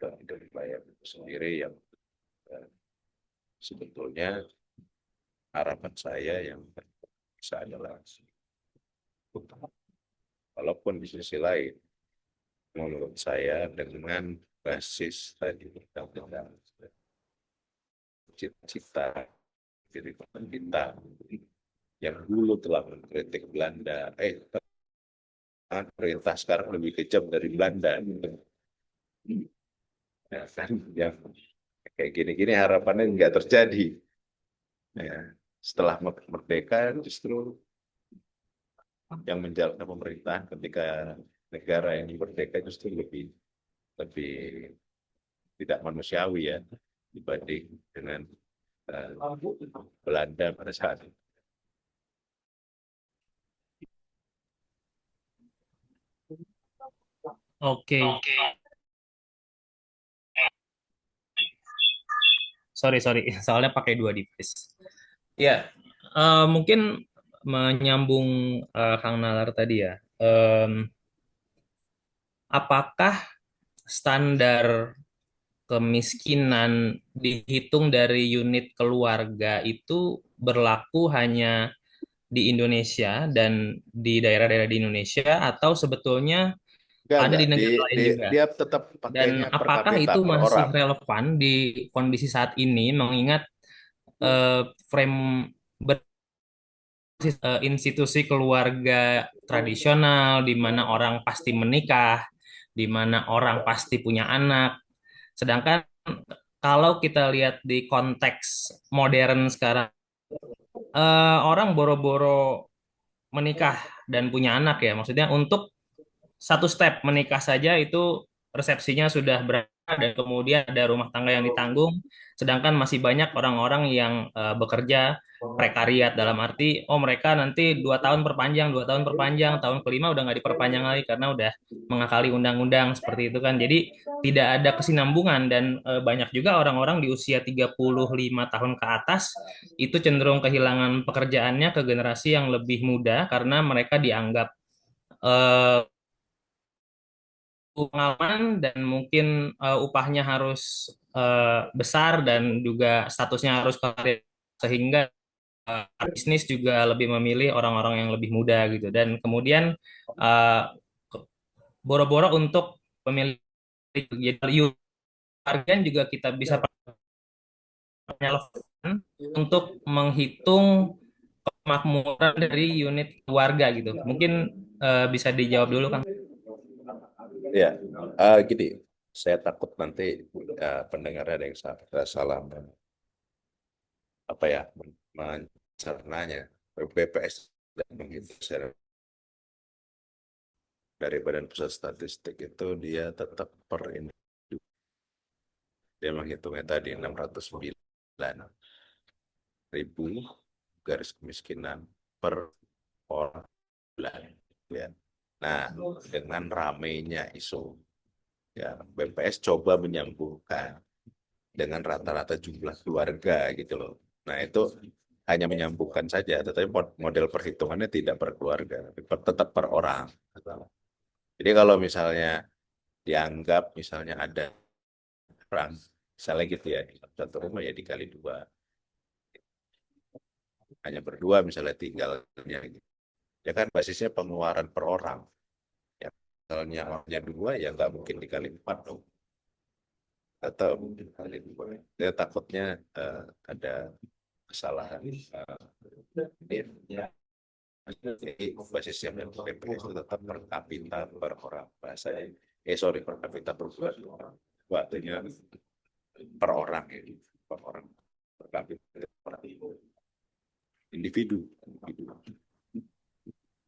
Dan dari wilayah itu sendiri yang eh, sebetulnya harapan saya yang bisa adalah walaupun di sisi lain menurut saya dengan basis tadi tentang cita-cita diri kita yang dulu telah mengkritik Belanda, perintah sekarang lebih kejam dari Belanda. Ya, kan? Yang kayak gini-gini harapannya nggak terjadi. Ya, setelah merdeka justru yang menjalankan pemerintahan ketika negara yang merdeka justru lebih lebih tidak manusiawi ya dibanding dengan uh, Belanda pada saat itu. Oke, sorry sorry, soalnya pakai dua device. Ya, mungkin menyambung Kang Nalar tadi ya. Apakah standar kemiskinan dihitung dari unit keluarga itu berlaku hanya di Indonesia dan di daerah-daerah di Indonesia atau sebetulnya ada Enggak. di negara lain juga? Dia tetap Dan pakainya per apakah kapita itu per masih orang. relevan di kondisi saat ini mengingat frame institusi keluarga tradisional di mana orang pasti menikah, di mana orang pasti punya anak. Sedangkan kalau kita lihat di konteks modern sekarang, orang boro-boro menikah dan punya anak ya. Maksudnya untuk satu step menikah saja itu resepsinya sudah berada dan kemudian ada rumah tangga yang ditanggung, sedangkan masih banyak orang-orang yang bekerja prekariat dalam arti oh mereka nanti 2 tahun perpanjang, 2 tahun perpanjang, tahun kelima udah nggak diperpanjang lagi karena udah mengakali undang-undang seperti itu kan. Jadi tidak ada kesinambungan dan banyak juga orang-orang di usia 35 tahun ke atas itu cenderung kehilangan pekerjaannya ke generasi yang lebih muda karena mereka dianggap pengalaman dan mungkin upahnya harus besar dan juga statusnya harus karir, sehingga bisnis juga lebih memilih orang-orang yang lebih muda gitu. Dan kemudian eh, boro-boro untuk pemilih, jadi harga juga kita bisa relevan untuk menghitung kemakmuran dari unit keluarga gitu. Mungkin bisa dijawab dulu Kang. Ya, gini, saya takut nanti pendengar ada yang salah apa ya mencernanya. BPS dan menghitung dari Badan Pusat Statistik itu dia tetap per individu. Dia menghitungnya tadi 609.000 garis kemiskinan per orang bulan. Ya. Nah, dengan ramainya isu, ya BPS coba menyambungkan dengan rata-rata jumlah keluarga gitu loh. Nah, itu hanya menyambungkan saja, tetapi model perhitungannya tidak per keluarga, tapi tetap per orang. Jadi kalau misalnya dianggap misalnya ada orang, misalnya gitu ya, satu rumah ya dikali dua, hanya berdua misalnya tinggalnya, gitu. Ya kan basisnya pengeluaran per orang. Ya, misalnya orangnya dua ya nggak mungkin dikali empat dong. Atau mungkin dikali dua. Ya, takutnya ada kesalahan. Ya. Jadi basisnya BPS itu tetap per kapita per orang. Bahasanya, sorry, per kapita per bulan. Waktunya per orang ya. Per orang. Per kapita per individu. Individu.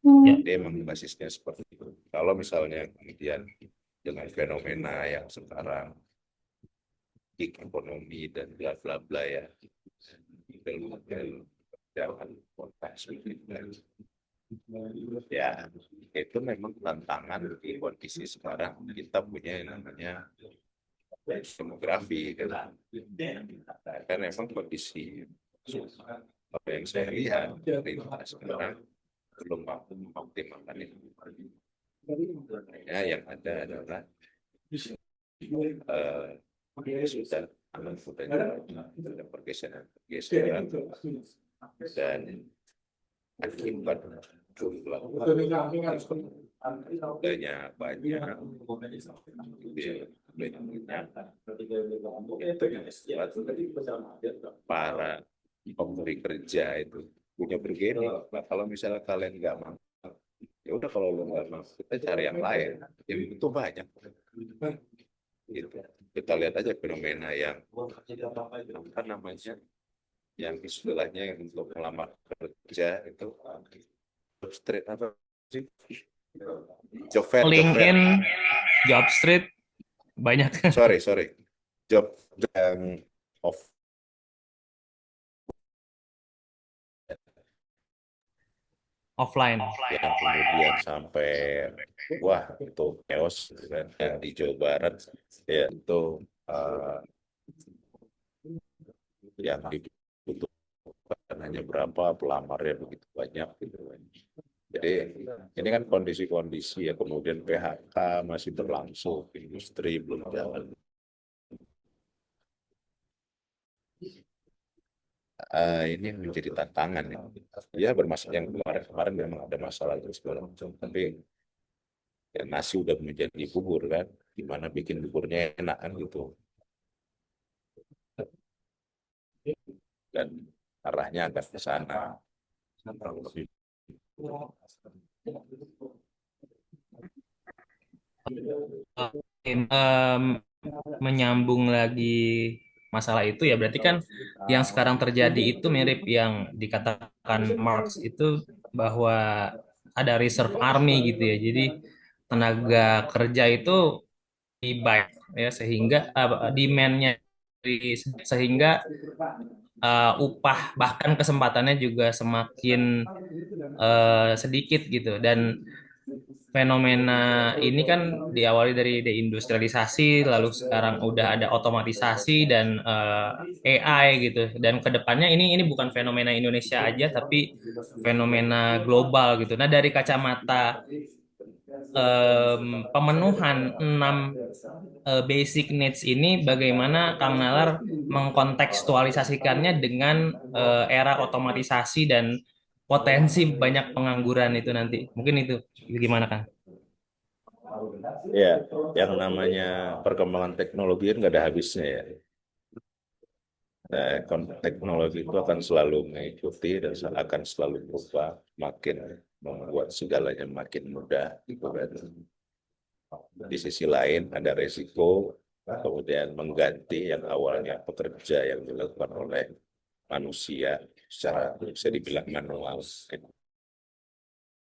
Ya. Dia emang basisnya seperti itu. Kalau misalnya kemudian dengan fenomena yang sekarang gig ekonomi dan bla bla bla ya, jangan konteks ya, itu memang tantangan di kondisi sekarang kita punya yang namanya demografi kan. Kan memang kondisi apa yang saya lihat dari sekarang belum mampu mengoptimalkan itu. Ya, yang ada adalah sudah anak sudah pergeseran dan akibat jumlah adanya banyak para pemberi kerja itu punya bergening. Nah, kalau misalnya kalian nggak mampu, ya udah kalau lo nggak mampu kita cari yang lain. Yang itu banyak. Gitu. Kita lihat aja fenomena yang apa namanya, yang istilahnya yang untuk melamar kerja itu job street apa sih? Job fair, job fair. LinkedIn, Jobstreet, banyak. Sorry, sorry. Job yang off Offline. yang kemudian sampai wah itu chaos gitu kan. Yang di Jawa Barat ya itu eh, yang dibutuhkan hanya berapa pelamarnya begitu banyak gitu kan. Jadi ini kan kondisi-kondisi ya, kemudian PHK masih berlangsung, industri belum jalan. Ini yang menjadi tantangan ya. Ya bermasalah yang kemarin-kemarin memang ada masalah itu segala macam, tapi ya, nasi udah menjadi bubur kan, gimana bikin buburnya enak kan gitu, dan arahnya akan ke sana. Menyambung lagi masalah itu ya berarti kan yang sekarang terjadi itu mirip yang dikatakan Marx itu, bahwa ada reserve army gitu ya. Jadi tenaga kerja itu dibayar ya, sehingga demand-nya sehingga upah bahkan kesempatannya juga semakin sedikit gitu. Dan fenomena ini kan diawali dari deindustrialisasi, lalu sekarang udah ada otomatisasi dan AI gitu. Dan kedepannya ini bukan fenomena Indonesia aja, tapi fenomena global gitu. Nah, dari kacamata pemenuhan enam basic needs ini bagaimana Kang Nalar mengkontekstualisasikannya dengan era otomatisasi dan potensi banyak pengangguran itu nanti. Mungkin itu gimana Kang? Ya, yang namanya perkembangan teknologi kan nggak ada habisnya ya. Nah, teknologi itu akan selalu mengikuti dan akan selalu berubah, makin membuat segalanya makin mudah, gitu kan. Di sisi lain ada resiko, kemudian mengganti yang awalnya pekerja yang dilakukan oleh manusia secara bisa dibilang manual,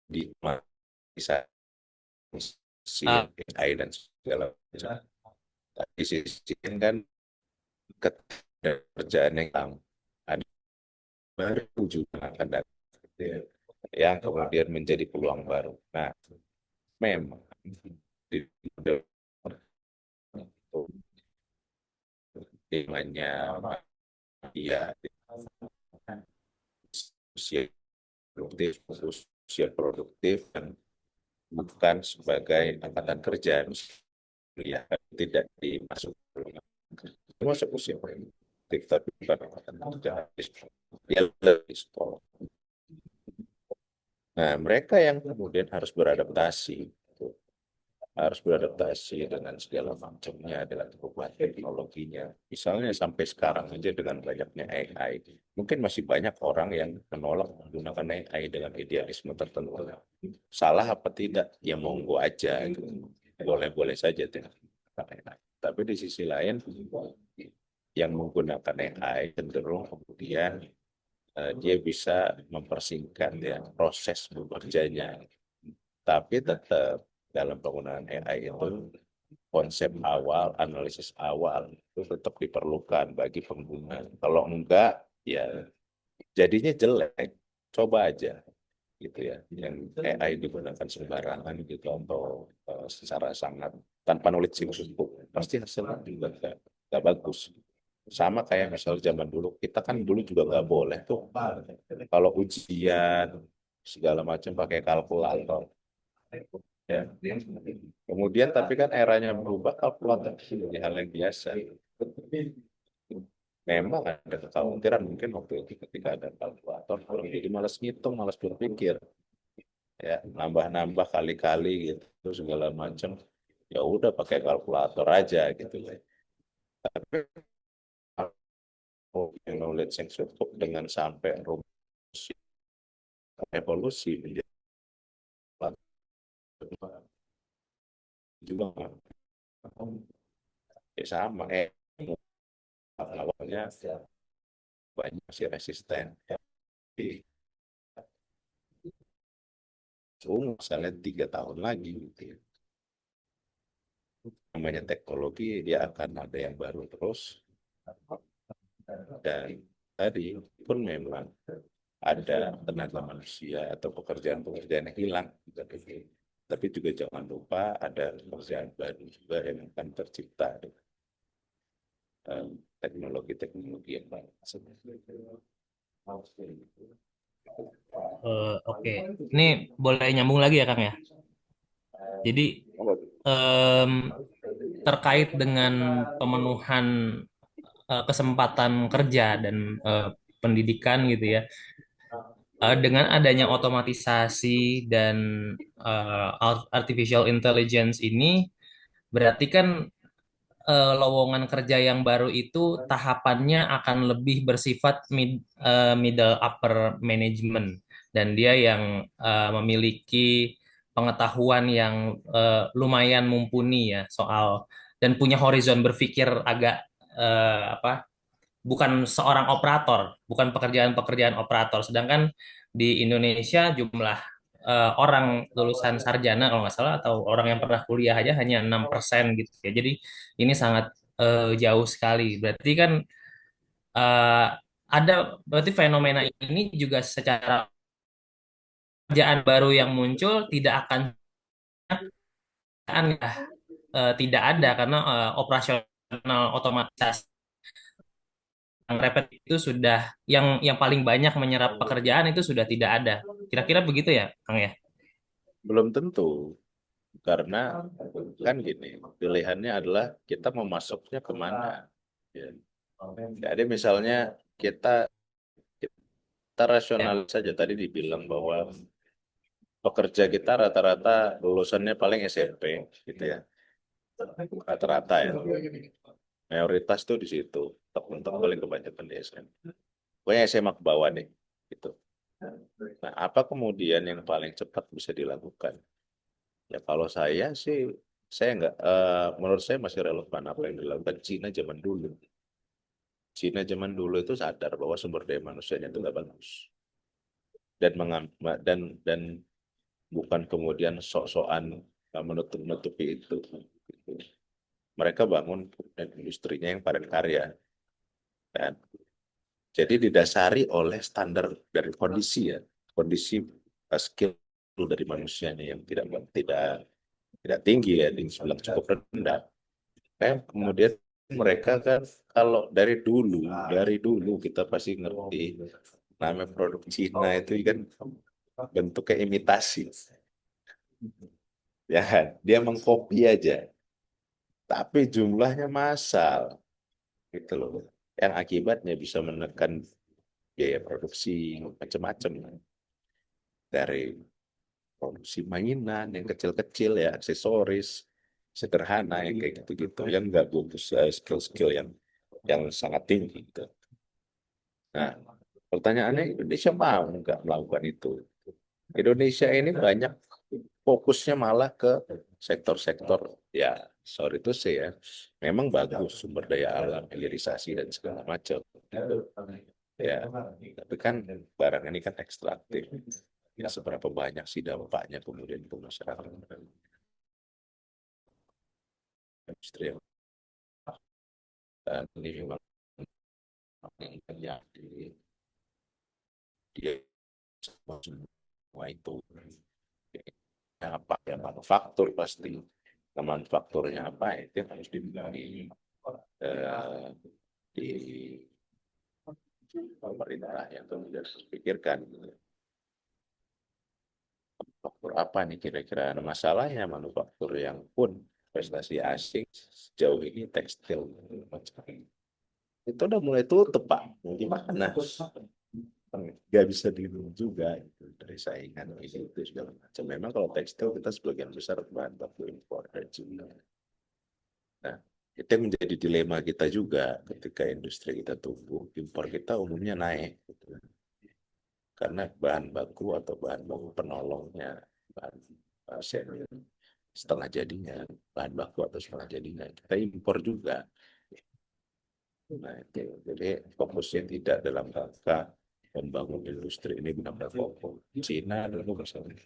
di bisa si Ah, AI dan segala macam. Tapi di sisi lain kan kerjaan yang ada baru juga akan datang, gitu ya, yang kemudian menjadi peluang baru. Nah, memang di demandnya ya usia produktif, usia produktif dan bukan sebagai angkatan kerja, ya tidak dimasuk masuk usia produktif tapi bukan angkatan kerja, dia lebih sekolah. Nah, mereka yang kemudian harus beradaptasi dengan segala macamnya, dengan perubahan teknologinya. Misalnya sampai sekarang aja dengan banyaknya AI, mungkin masih banyak orang yang menolak menggunakan AI dengan idealisme tertentu. Salah apa tidak? Ya monggo aja, gitu. Boleh-boleh saja dengan AI. Tapi di sisi lain, yang menggunakan AI cenderung kemudian dia bisa mempersingkat ya proses bekerjanya. Tapi tetap dalam penggunaan AI itu konsep awal, analisis awal itu tetap diperlukan bagi pengguna. Kalau enggak, ya jadinya jelek. Coba aja gitu ya, yang AI digunakan sembarangan gitu atau secara sangat tanpa knowledge cukup, pasti hasilnya juga nggak bagus. Sama kayak misal zaman dulu, kita kan dulu juga nggak boleh tuh kalau ujian segala macam pakai kalkulator. Ya. Kemudian tapi kan eranya berubah, kalkulator jadi hal yang biasa. Memang ada kekhawatiran mungkin waktu itu ketika ada kalkulator, orang jadi malas ngitung, malas berpikir, ya nambah-nambah kali-kali gitu segala macam. Ya udah pakai kalkulator aja gitu. Tapi kalau knowledge yang cukup dengan sampai rumus evolusi menjadi juga ya sama awalnya banyak masih resisten. Tapi cuma misalnya 3 tahun lagi gitu ya. Namanya teknologi dia akan ada yang baru terus, dan tadi pun memang ada tenaga manusia atau pekerjaan-pekerjaan yang hilang. Tapi juga jangan lupa ada pekerjaan baru juga yang akan tercipta dengan teknologi-teknologi yang baru. Oke. Ini boleh nyambung lagi ya Kang ya. Jadi em, terkait dengan pemenuhan kesempatan kerja dan pendidikan gitu ya. Dengan adanya otomatisasi dan artificial intelligence ini, berarti kan lowongan kerja yang baru itu tahapannya akan lebih bersifat middle upper management, dan dia yang memiliki pengetahuan yang lumayan mumpuni ya soal, dan punya horizon berpikir agak apa, bukan seorang operator, bukan pekerjaan-pekerjaan operator. Sedangkan di Indonesia jumlah orang lulusan sarjana kalau nggak salah atau orang yang pernah kuliah aja hanya 6% gitu ya. Jadi ini sangat jauh sekali. Berarti kan eh, ada, berarti fenomena ini juga secara pekerjaan baru yang muncul tidak akan tidak ada karena operasional otomatis yang repet itu sudah, yang paling banyak menyerap pekerjaan itu sudah tidak ada. Kira-kira begitu ya, Kang ya? Belum tentu. karena kan gini, pilihannya adalah kita mau masuknya kemana. Ya. Jadi misalnya kita kita Ya. rasional saja tadi dibilang bahwa pekerja kita rata-rata lulusannya paling SMP gitu ya, rata-rata ya. Mayoritas tuh di situ, untuk paling kebanyakan di SMA. Pokoknya SMA ke bawah nih, gitu. Nah, apa kemudian yang paling cepat bisa dilakukan? Ya kalau saya sih, saya nggak, menurut saya masih relevan apa yang dilakukan Cina zaman dulu. Cina zaman dulu itu sadar bahwa sumber daya manusianya itu nggak bagus dan dan bukan kemudian sok-sokan menutupi itu. Mereka bangun dan industrinya yang padat karya dan jadi didasari oleh standar dari kondisi ya, kondisi skill dari manusianya yang tidak tidak tinggi ya, tinggi sebelah cukup rendah. Kemudian mereka kan kalau dari dulu kita pasti ngerti namanya produk Cina itu kan bentuknya imitasi, ya kan? Dia mengcopy aja, tapi jumlahnya massal, gitu loh. Yang akibatnya bisa menekan biaya produksi macam-macam dari produksi mainan yang kecil-kecil ya, aksesoris sederhana yang kayak gitu-gitu yang nggak butuh skill-skill yang sangat tinggi gitu. Nah, pertanyaannya Indonesia mau nggak melakukan itu? Indonesia ini banyak fokusnya malah ke sektor-sektor ya, sorry itu sih ya, memang bagus sumber daya alam, hilirisasi dan segala macam. Ya, tapi kan barang ini kan ekstraktif. Ya, seberapa banyak sih dampaknya kemudian ke masyarakat industri yang ini memang yang terjadi dia semua itu apa ya manufaktur pasti. Nah, manufakturnya apa itu yang harus eh, di pemerintah yang kemudian harus pikirkan manufaktur apa nih kira-kira. Nah, masalahnya manufaktur yang pun prestasi asing sejauh ini tekstil itu udah mulai tutup Pak. Gimana? Nggak bisa dilihat juga itu dari saingan ini itu segala macam. Memang kalau tekstil kita sebagian besar bahan baku impor dan juga. Nah, itu yang menjadi dilema kita juga ketika industri kita tumbuh, impor kita umumnya naik, gitu. Karena bahan baku atau bahan baku penolongnya, bahan semi setengah jadinya, bahan baku atau setengah jadinya kita impor juga. Nah, itu. Jadi fokusnya tidak dalam rangka membangun industri ini benar-benar fokus. Cina dulu misalnya,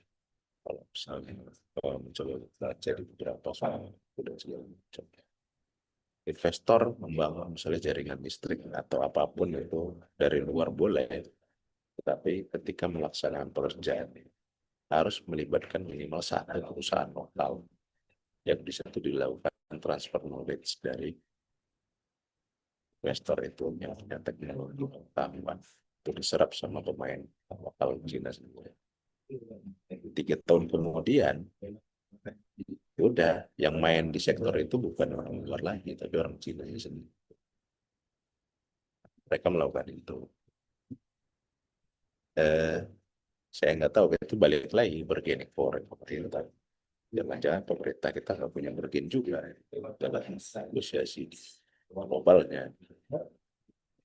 kalau misalnya mencoba belajar di beberapa soal sudah segala macam. Investor membangun misalnya jaringan listrik atau apapun itu dari luar boleh, tetapi ketika melaksanakan pekerjaan harus melibatkan minimal satu perusahaan lokal yang bisa itu dilakukan transfer knowledge dari investor itu yang punya teknologi pengetahuan itu diserap sama pemain lokal Cina sendiri. 3 tahun kemudian udah yang main di sektor itu bukan orang luar lagi tapi orang Cina sendiri. Mereka melakukan itu. Eh, saya nggak tahu itu balik lagi bergening foreign pemerintah. Jangan-jangan pemerintah kita nggak punya bergen juga dalam negosiasi globalnya.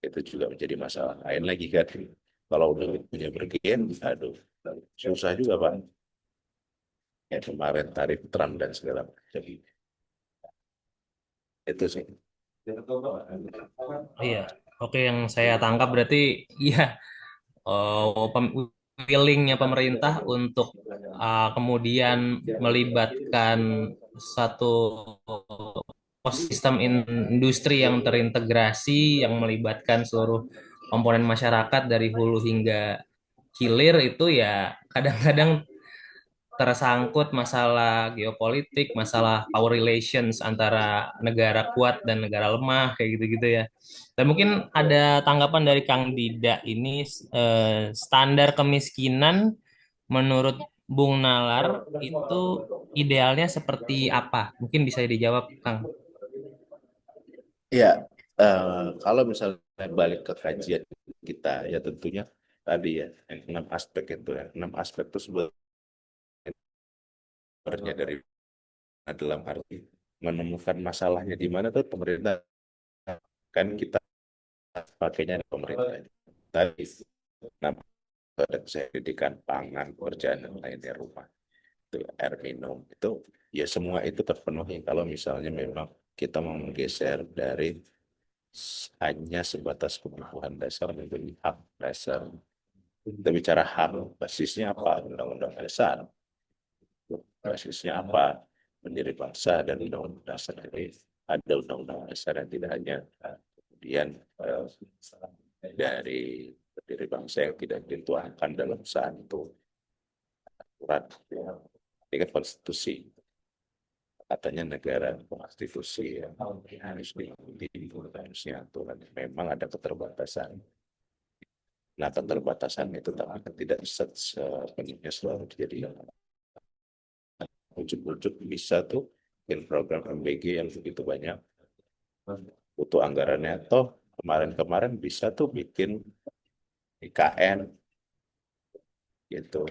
Itu juga menjadi masalah lain lagi kan. Kalau udah punya bergen, aduh, susah juga Pak. Ya kemarin tarif Trump dan segala macam. Itu sih. Iya. Oke, yang saya tangkap berarti iya, willingnya pemerintah untuk kemudian melibatkan satu ekosistem industri yang terintegrasi, yang melibatkan seluruh komponen masyarakat dari hulu hingga hilir itu ya kadang-kadang tersangkut masalah geopolitik, masalah power relations antara negara kuat dan negara lemah kayak gitu-gitu ya. Dan mungkin ada tanggapan dari Kang Dida ini, standar kemiskinan menurut Bung Nalar itu idealnya seperti apa? Mungkin bisa dijawab, Kang. Ya, kalau misalnya balik ke kajian kita, ya tentunya tadi ya, yang 6 aspek itu ya, 6 aspek itu sebenarnya dari dalam arti menemukan masalahnya di mana tuh pemerintah, kan kita pakainya di pemerintah tadi, nah, ada pendidikan, pangan, pekerjaan dan lainnya, rumah, itu air minum, itu ya semua itu terpenuhi kalau misalnya memang kita mau menggeser dari hanya sebatas kebutuhan dasar menjadi hak dasar. Kita bicara hak, basisnya apa? Undang-undang dasar. Basisnya apa? Pendiri bangsa dan undang-undang dasar. Jadi ada undang-undang dasar yang tidak hanya kemudian dari pendiri bangsa yang tidak dituangkan dalam satu aturan. Ini kan konstitusi. Katanya negara konstitusi yang harus diikuti, harusnya aturan. Memang ada keterbatasan. Nah, keterbatasan itu tapi tidak bisa sepenuhnya selalu jadi ujuk-ujuk bisa tuh bikin program MBG yang begitu banyak, butuh anggarannya. Toh kemarin-kemarin bisa tuh bikin IKN gitu,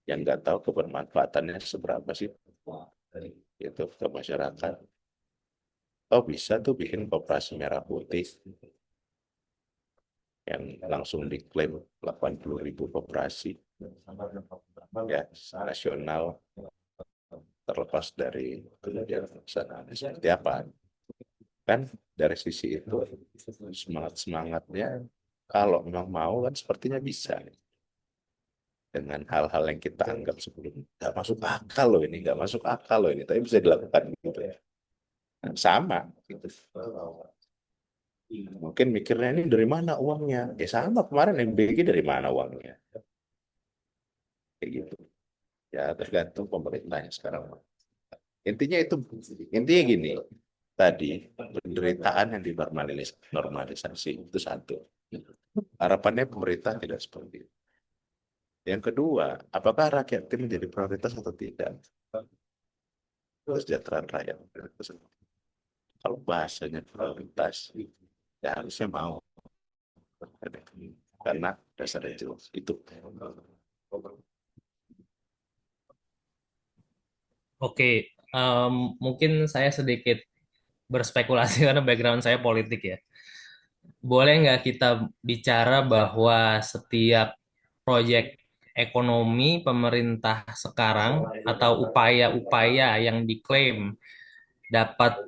yang nggak tahu kebermanfaatannya seberapa sih gitu ke masyarakat. Toh bisa tuh bikin koperasi merah putih yang langsung diklaim 80.000 koperasi ya nasional, terlepas dari kemudian pelaksanaan seperti apa. Kan dari sisi itu semangat-semangatnya kalau memang mau kan sepertinya bisa dengan hal-hal yang kita anggap sebelum nggak masuk akal loh ini, nggak masuk akal loh ini, tapi bisa dilakukan gitu ya. Nah, sama gitu. Mungkin mikirnya ini dari mana uangnya? Ya sama kemarin MBG dari mana uangnya? Kayak gitu. Ya tergantung pemerintahnya sekarang. Intinya itu, intinya gini, tadi penderitaan yang dinormalisasi itu satu. Harapannya pemerintah tidak seperti itu. Yang kedua, apakah rakyat itu menjadi prioritas atau tidak? Kesejahteraan rakyat. Kalau bahasanya prioritas, ya harusnya mau. Karena dasarnya jelas itu. Oke, mungkin saya sedikit berspekulasi karena background saya politik ya. Boleh nggak kita bicara bahwa setiap proyek ekonomi pemerintah sekarang atau upaya-upaya yang diklaim dapat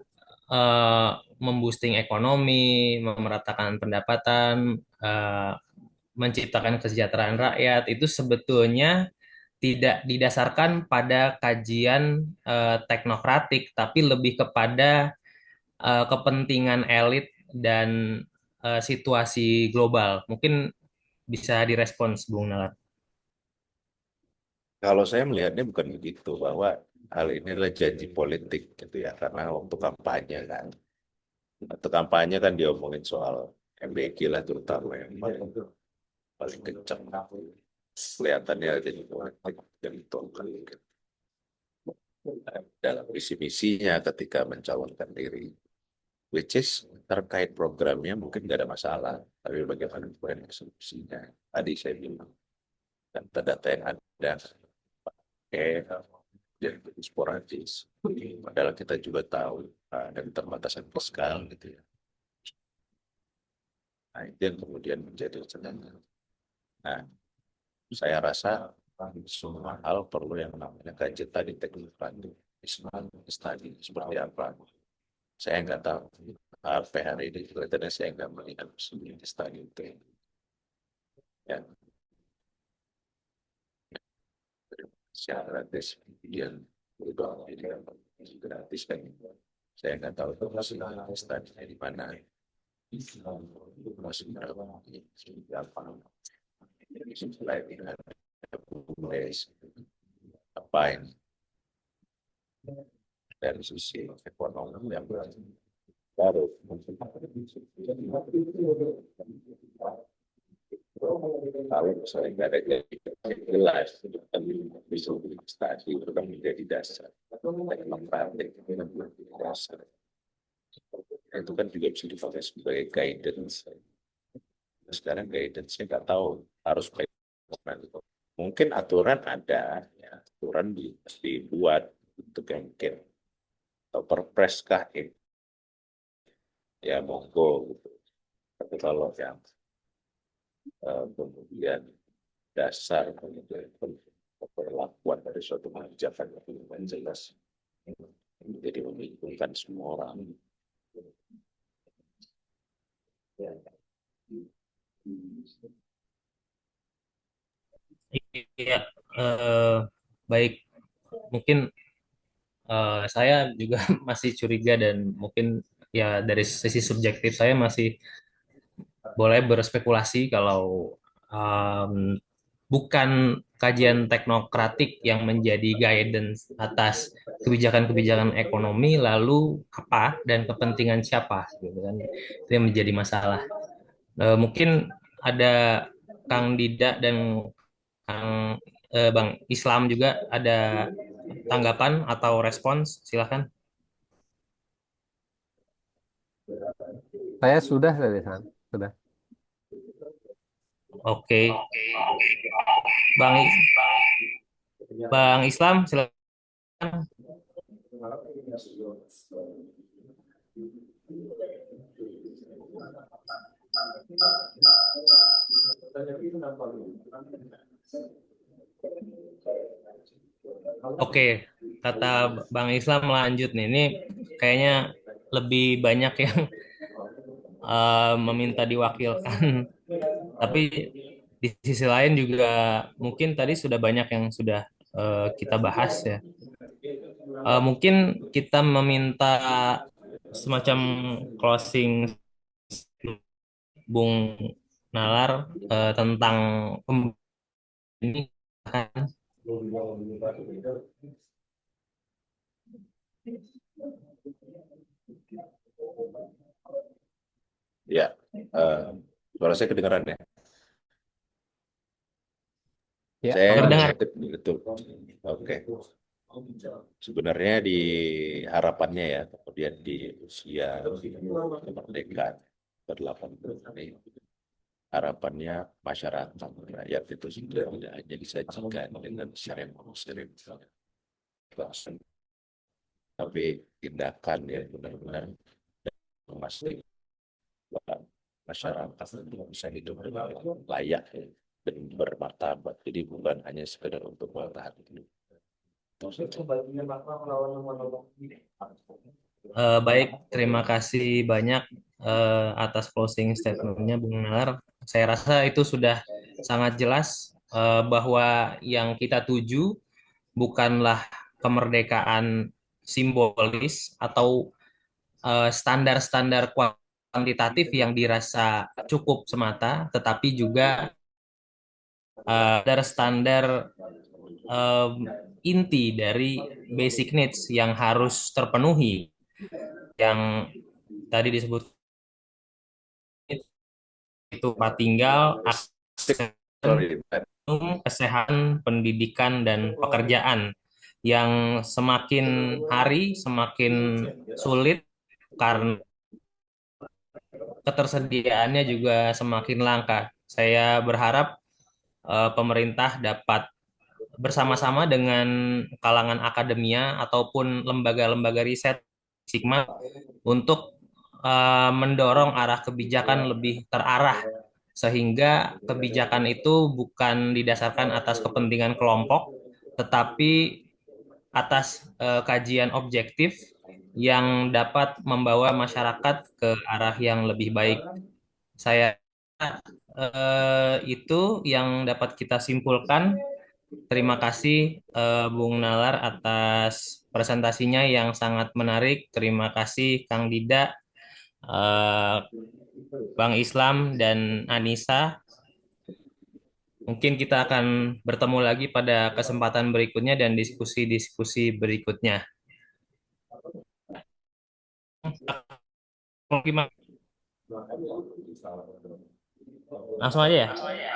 eh, memboosting ekonomi, memeratakan pendapatan, menciptakan kesejahteraan rakyat itu sebetulnya tidak didasarkan pada kajian teknokratik, tapi lebih kepada kepentingan elit dan situasi global. Mungkin bisa direspons, Bung Nalar. Kalau saya melihatnya bukan begitu, bahwa hal ini adalah janji politik gitu ya, karena waktu kampanye kan. Waktu kampanye kan diomongin soal MBG lah terutama yang paling kencang. Kelihatannya jadi politik dan itu kan dalam visi misinya ketika mencalonkan diri, which is terkait programnya mungkin nggak ada masalah, tapi bagaimana eksekusinya tadi saya bilang, dan data yang ada dan sporadis, padahal kita juga tahu ada keterbatasan fiskal gitu ya. Nah, itu yang kemudian menjadi cadangan. Nah, saya rasa semua hal perlu yang namanya kajian tadi, teknologi tadi seperti apa. Saya nggak tahu. Sampai hari ini kelihatannya saya nggak melihat di study itu. Ya, secara gratis yang berubah jadi gratis kan. Saya nggak tahu itu masih study di mana. Masih berapa? Seperti apa? Selain ini ada apa ini dari sisi ekonomi yang baru. Kalau misalnya nggak ada yang jelas, visual investasi itu kan menjadi dasar teknokratik menjadi dasar itu kan juga bisa dipakai sebagai guidance. Sekarang guidance-nya nggak tahu harus pakai mana. Mungkin aturan ada, ya, aturan dibuat untuk yang mungkin atau perpres kah ini, ya monggo gitu. Tapi kalau yang kemudian dasar kemudian perlakuan dari suatu kebijakan itu yang jelas menjadi menguntungkan semua orang. Iya, eh, baik. Mungkin saya juga masih curiga dan mungkin ya dari sisi subjektif saya masih boleh berspekulasi kalau um, bukan kajian teknokratik yang menjadi guidance atas kebijakan-kebijakan ekonomi, lalu apa dan kepentingan siapa, gitu kan? Itu yang menjadi masalah. Mungkin ada Kang Dida dan Kang Bang Islam juga ada tanggapan atau respons, silakan. Saya sudah dari sana, sudah. Oke, Bang Bang Islam, silakan. Oke, kata Bang Islam lanjut nih. Ini kayaknya lebih banyak yang meminta diwakilkan. Tapi di sisi lain juga mungkin tadi sudah banyak yang sudah kita bahas ya. Mungkin kita meminta semacam closing Bung Nalar tentang ini. Ya, suara saya kedengaran ya. Ya, Saya aman. Terdengar. betul. Oke. Sebenarnya di harapannya ya, kemudian di usia kemerdekaan ke-80 ini, harapannya masyarakat rakyat itu sudah tidak hanya disajikan dengan seremoni-seremoni, tapi tindakan yang benar-benar memastikan masyarakat untuk bisa hidup dengan layak dan bermartabat. Jadi bukan hanya sekedar untuk bertahan hidup. Baik, terima kasih banyak atas closing statementnya, Bung Nalar. Saya rasa itu sudah sangat jelas bahwa yang kita tuju bukanlah kemerdekaan simbolis atau standar-standar kuantitatif yang dirasa cukup semata, tetapi juga standar eh, inti dari basic needs yang harus terpenuhi, yang tadi disebut itu tempat tinggal, akses Sorry, kesehatan, pendidikan, dan pekerjaan yang semakin hari semakin sulit karena ketersediaannya juga semakin langka. Saya berharap pemerintah dapat bersama-sama dengan kalangan akademia ataupun lembaga-lembaga riset Sigma untuk mendorong arah kebijakan lebih terarah sehingga kebijakan itu bukan didasarkan atas kepentingan kelompok tetapi atas kajian objektif yang dapat membawa masyarakat ke arah yang lebih baik. Saya itu yang dapat kita simpulkan. Terima kasih Bung Nalar atas presentasinya yang sangat menarik. Terima kasih Kang Dida, eh, Bang Islam, dan Anissa. Mungkin kita akan bertemu lagi pada kesempatan berikutnya dan diskusi-diskusi berikutnya. Langsung aja ya.